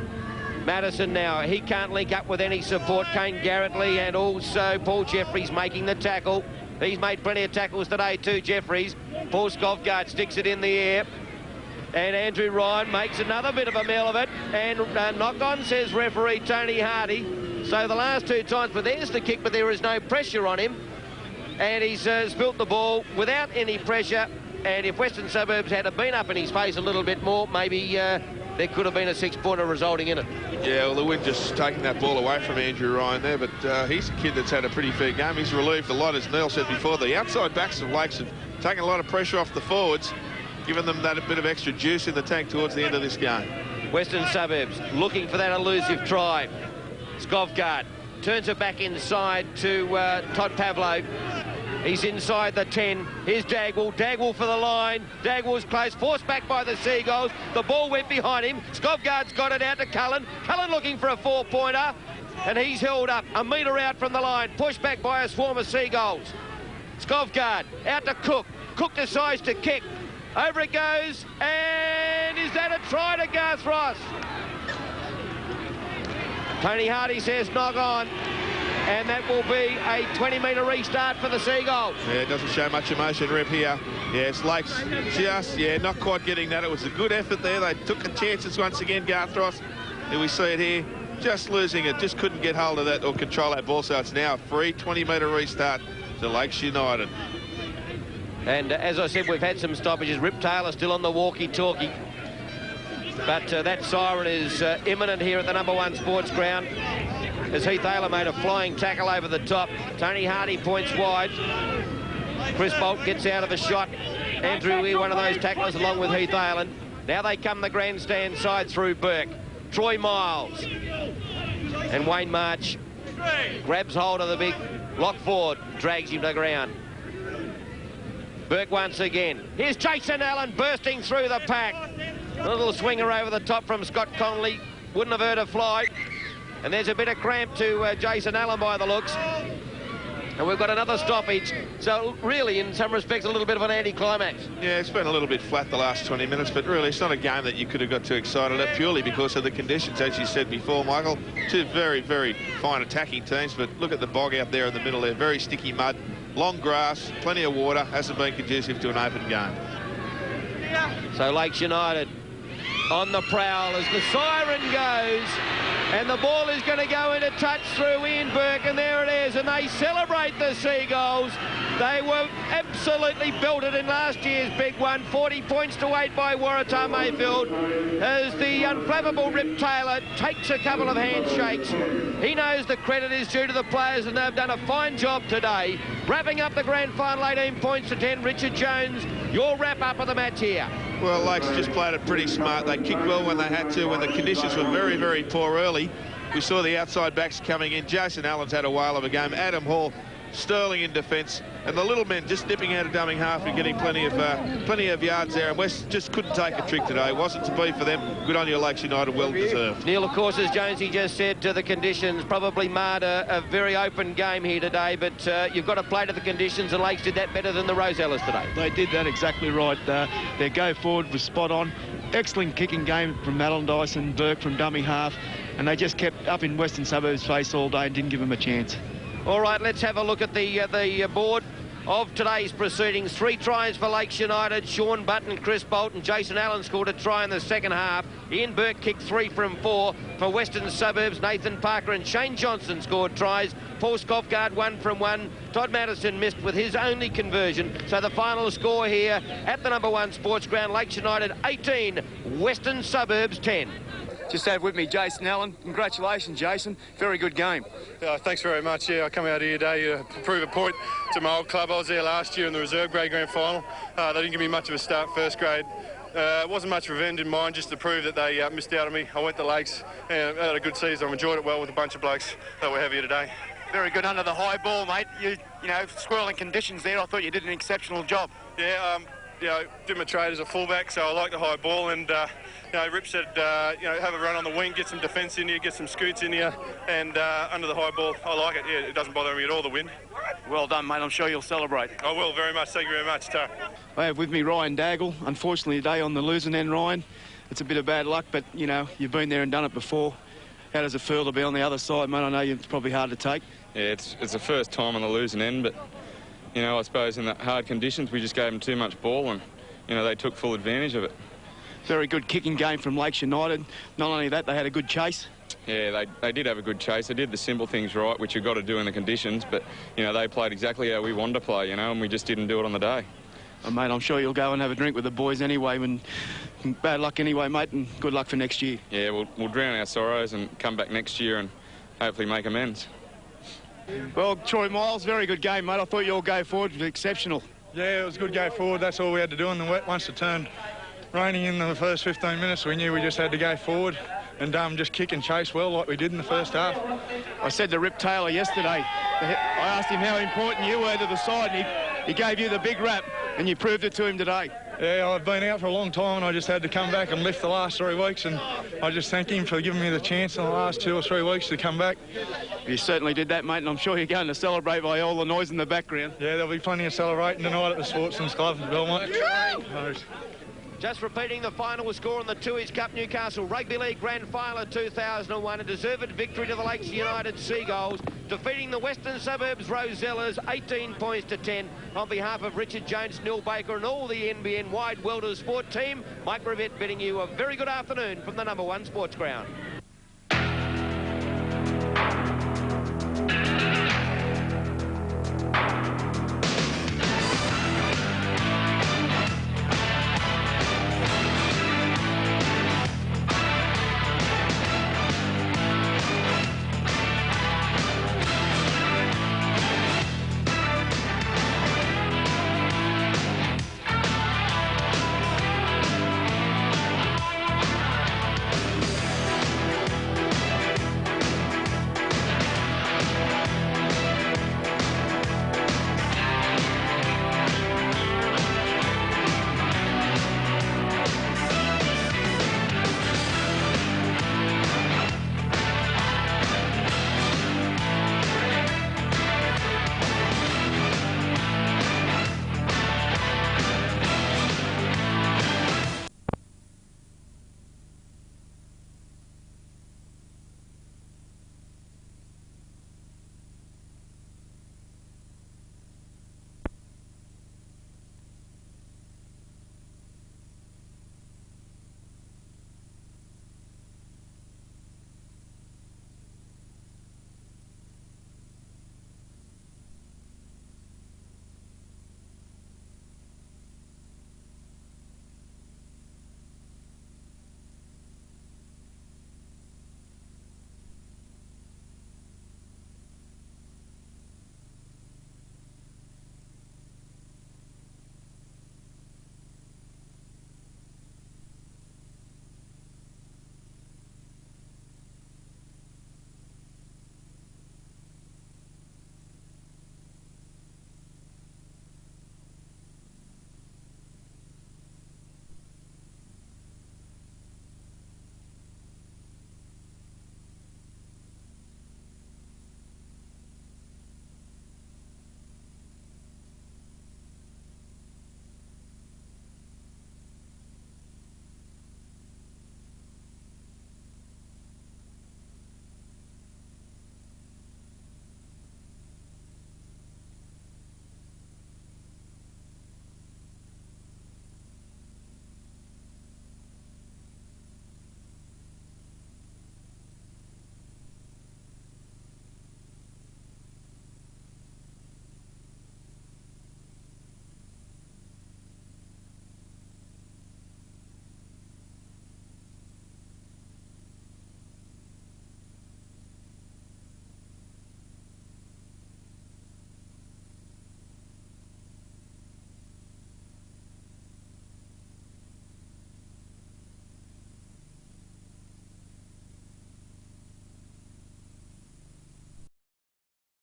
Madison now, he can't link up with any support. Kane Garrettley and also Paul Jeffries making the tackle. He's made plenty of tackles today too, Jeffries. Paul Skovgaard sticks it in the air. And Andrew Ryan makes another bit of a meal of it. And knock on, says referee Tony Hardy. So the last two times, but there's the kick, but there is no pressure on him. And he's spilt the ball without any pressure. And if Western Suburbs had been up in his face a little bit more, maybe there could have been a 6-pointer resulting in it. Yeah, well, the wind just taking that ball away from Andrew Ryan there, but he's a kid that's had a pretty fair game. He's relieved a lot, as Neil said before. The outside backs of Lakes have taken a lot of pressure off the forwards, giving them that bit of extra juice in the tank towards the end of this game. Western Suburbs looking for that elusive try. Skovgaard turns it back inside to Todd Pavlo. He's inside the 10. Here's Dagwell. Dagwell for the line. Dagwell's close. Forced back by the Seagulls. The ball went behind him. Skovgaard's got it out to Cullen. Cullen looking for a 4-pointer. And he's held up a metre out from the line. Pushed back by a swarm of Seagulls. Skovgaard out to Cook. Cook decides to kick. Over it goes. And is that a try to Garth Ross? Tony Hardy says knock on. And that will be a 20-metre restart for the Seagulls. Yeah, it doesn't show much emotion, Rip, here. Yeah, it's Lakes just, not quite getting that. It was a good effort there. They took the chances once again, Garth Ross. And we see it here, just losing it. Just couldn't get hold of that or control that ball. So it's now a free 20-metre restart to Lakes United. And as I said, we've had some stoppages. Rip Taylor still on the walkie-talkie. But that siren is imminent here at the number 1 sports ground, as Heath Ayler made a flying tackle over the top. Tony Hardy points wide. Chris Bolt gets out of the shot. Andrew Weir, one of those tacklers, along with Heath Ayler. Now they come the grandstand side through Burke. Troy Miles. And Wayne March grabs hold of the big lock forward, drags him to the ground. Burke once again. Here's Jason Allen bursting through the pack. A little swinger over the top from Scott Connolly. Wouldn't have hurt a fly. And there's a bit of cramp to Jason Allen by the looks. And we've got another stoppage. So really, in some respects, a little bit of an anticlimax. Yeah, it's been a little bit flat the last 20 minutes, but really it's not a game that you could have got too excited at, purely because of the conditions, as you said before, Michael. Two very, very fine attacking teams, but look at the bog out there in the middle there. Very sticky mud, long grass, plenty of water. Hasn't been conducive to an open game. So Lakes United on the prowl as the siren goes, and the ball is going to go into touch through Ian Burke, and there it is, and they celebrate the Seagulls. They were absolutely belted in last year's big one, 40 points to 8 by Waratah Mayfield, as the unflappable Rip Taylor takes a couple of handshakes. He knows the credit is due to the players, and they've done a fine job today. Wrapping up the grand final, 18 points to 10. Richard Jones, your wrap-up of the match here. Well, Lakes just played it pretty smart. They kicked well when they had to, when the conditions were very, very poor early. We saw the outside backs coming in. Jason Allen's had a whale of a game. Adam Hall, sterling in defence, and the little men just nipping out of dummy half and getting plenty of yards there. And West just couldn't take a trick today. Wasn't to be for them. Good on you, Lakes United. Well deserved. Neil, of course, as Jonesy just said, the conditions probably marred a very open game here today, but you've got to play to the conditions, and Lakes did that better than the Rosellas today. They did that exactly right. Their go forward was spot on. Excellent kicking game from Allardyce and Burke from dummy half, and they just kept up in Western Suburbs' face all day and didn't give them a chance. All right, let's have a look at the board of today's proceedings. 3 tries for Lakes United. Sean Button, Chris Bolt and Jason Allen scored a try in the second half. Ian Burke kicked 3 from 4. For Western Suburbs, Nathan Parker and Shane Johnson scored tries. Paul Skofgard 1 from 1. Todd Madison missed with his only conversion. So the final score here at the number 1 sports ground, Lakes United 18, Western Suburbs 10. Just have with me Jason Allen. Congratulations, Jason. Very good game. Thanks very much. Yeah, I come out here today to prove a point to my old club. I was there last year in the reserve grade grand final. They didn't give me much of a start first grade. It wasn't much revenge in mind, just to prove that they missed out on me. I went to Lakes and had a good season. I've enjoyed it well with a bunch of blokes that we have here today. Very good under the high ball, mate. You know, swirling conditions there. I thought you did an exceptional job. Yeah, did my trade as a fullback, so I like the high ball. And Rip said, have a run on the wing, get some defence in here, get some scoots in here, and under the high ball, I like it. Yeah, it doesn't bother me at all, the wind. Well done, mate. I'm sure you'll celebrate. I will very much. Thank you very much, Tar. I have with me Ryan Daggle. Unfortunately today on the losing end, Ryan. It's a bit of bad luck, but, you've been there and done it before. How does it feel to be on the other side, mate? I know it's probably hard to take. Yeah, it's the first time on the losing end, but, I suppose in the hard conditions we just gave them too much ball and, they took full advantage of it. Very good kicking game from Lakes United. Not only that, they had a good chase. Yeah, they did have a good chase. They did the simple things right, which you've got to do in the conditions, but, they played exactly how we wanted to play, and we just didn't do it on the day. Oh, mate, I'm sure you'll go and have a drink with the boys anyway. Bad luck anyway, mate, and good luck for next year. Yeah, we'll drown our sorrows and come back next year and hopefully make amends. Well, Troy Miles, very good game, mate. I thought your go forward was exceptional. Yeah, it was a good go forward. That's all we had to do in the wet. Once it turned raining in the first 15 minutes, we knew we just had to go forward and just kick and chase well like we did in the first half. I said to Rip Taylor yesterday, I asked him how important you were to the side, and he gave you the big rap, and you proved it to him today. Yeah, I've been out for a long time, and I just had to come back and lift the last 3 weeks, and I just thank him for giving me the chance in the last 2 or 3 weeks to come back. You certainly did that, mate, and I'm sure you're going to celebrate by all the noise in the background. Yeah, there'll be plenty of celebrating tonight at the Sportsman's Club in Belmont. Just repeating the final score on the Tooheys Cup Newcastle Rugby League Grand Final 2001. A deserved victory to the Lakes United Seagulls, defeating the Western Suburbs Rosellas 18 points to 10. On behalf of Richard Jones, Neil Baker and all the NBN Wide World of Sport team, Mike Rivett bidding you a very good afternoon from the number 1 sports ground.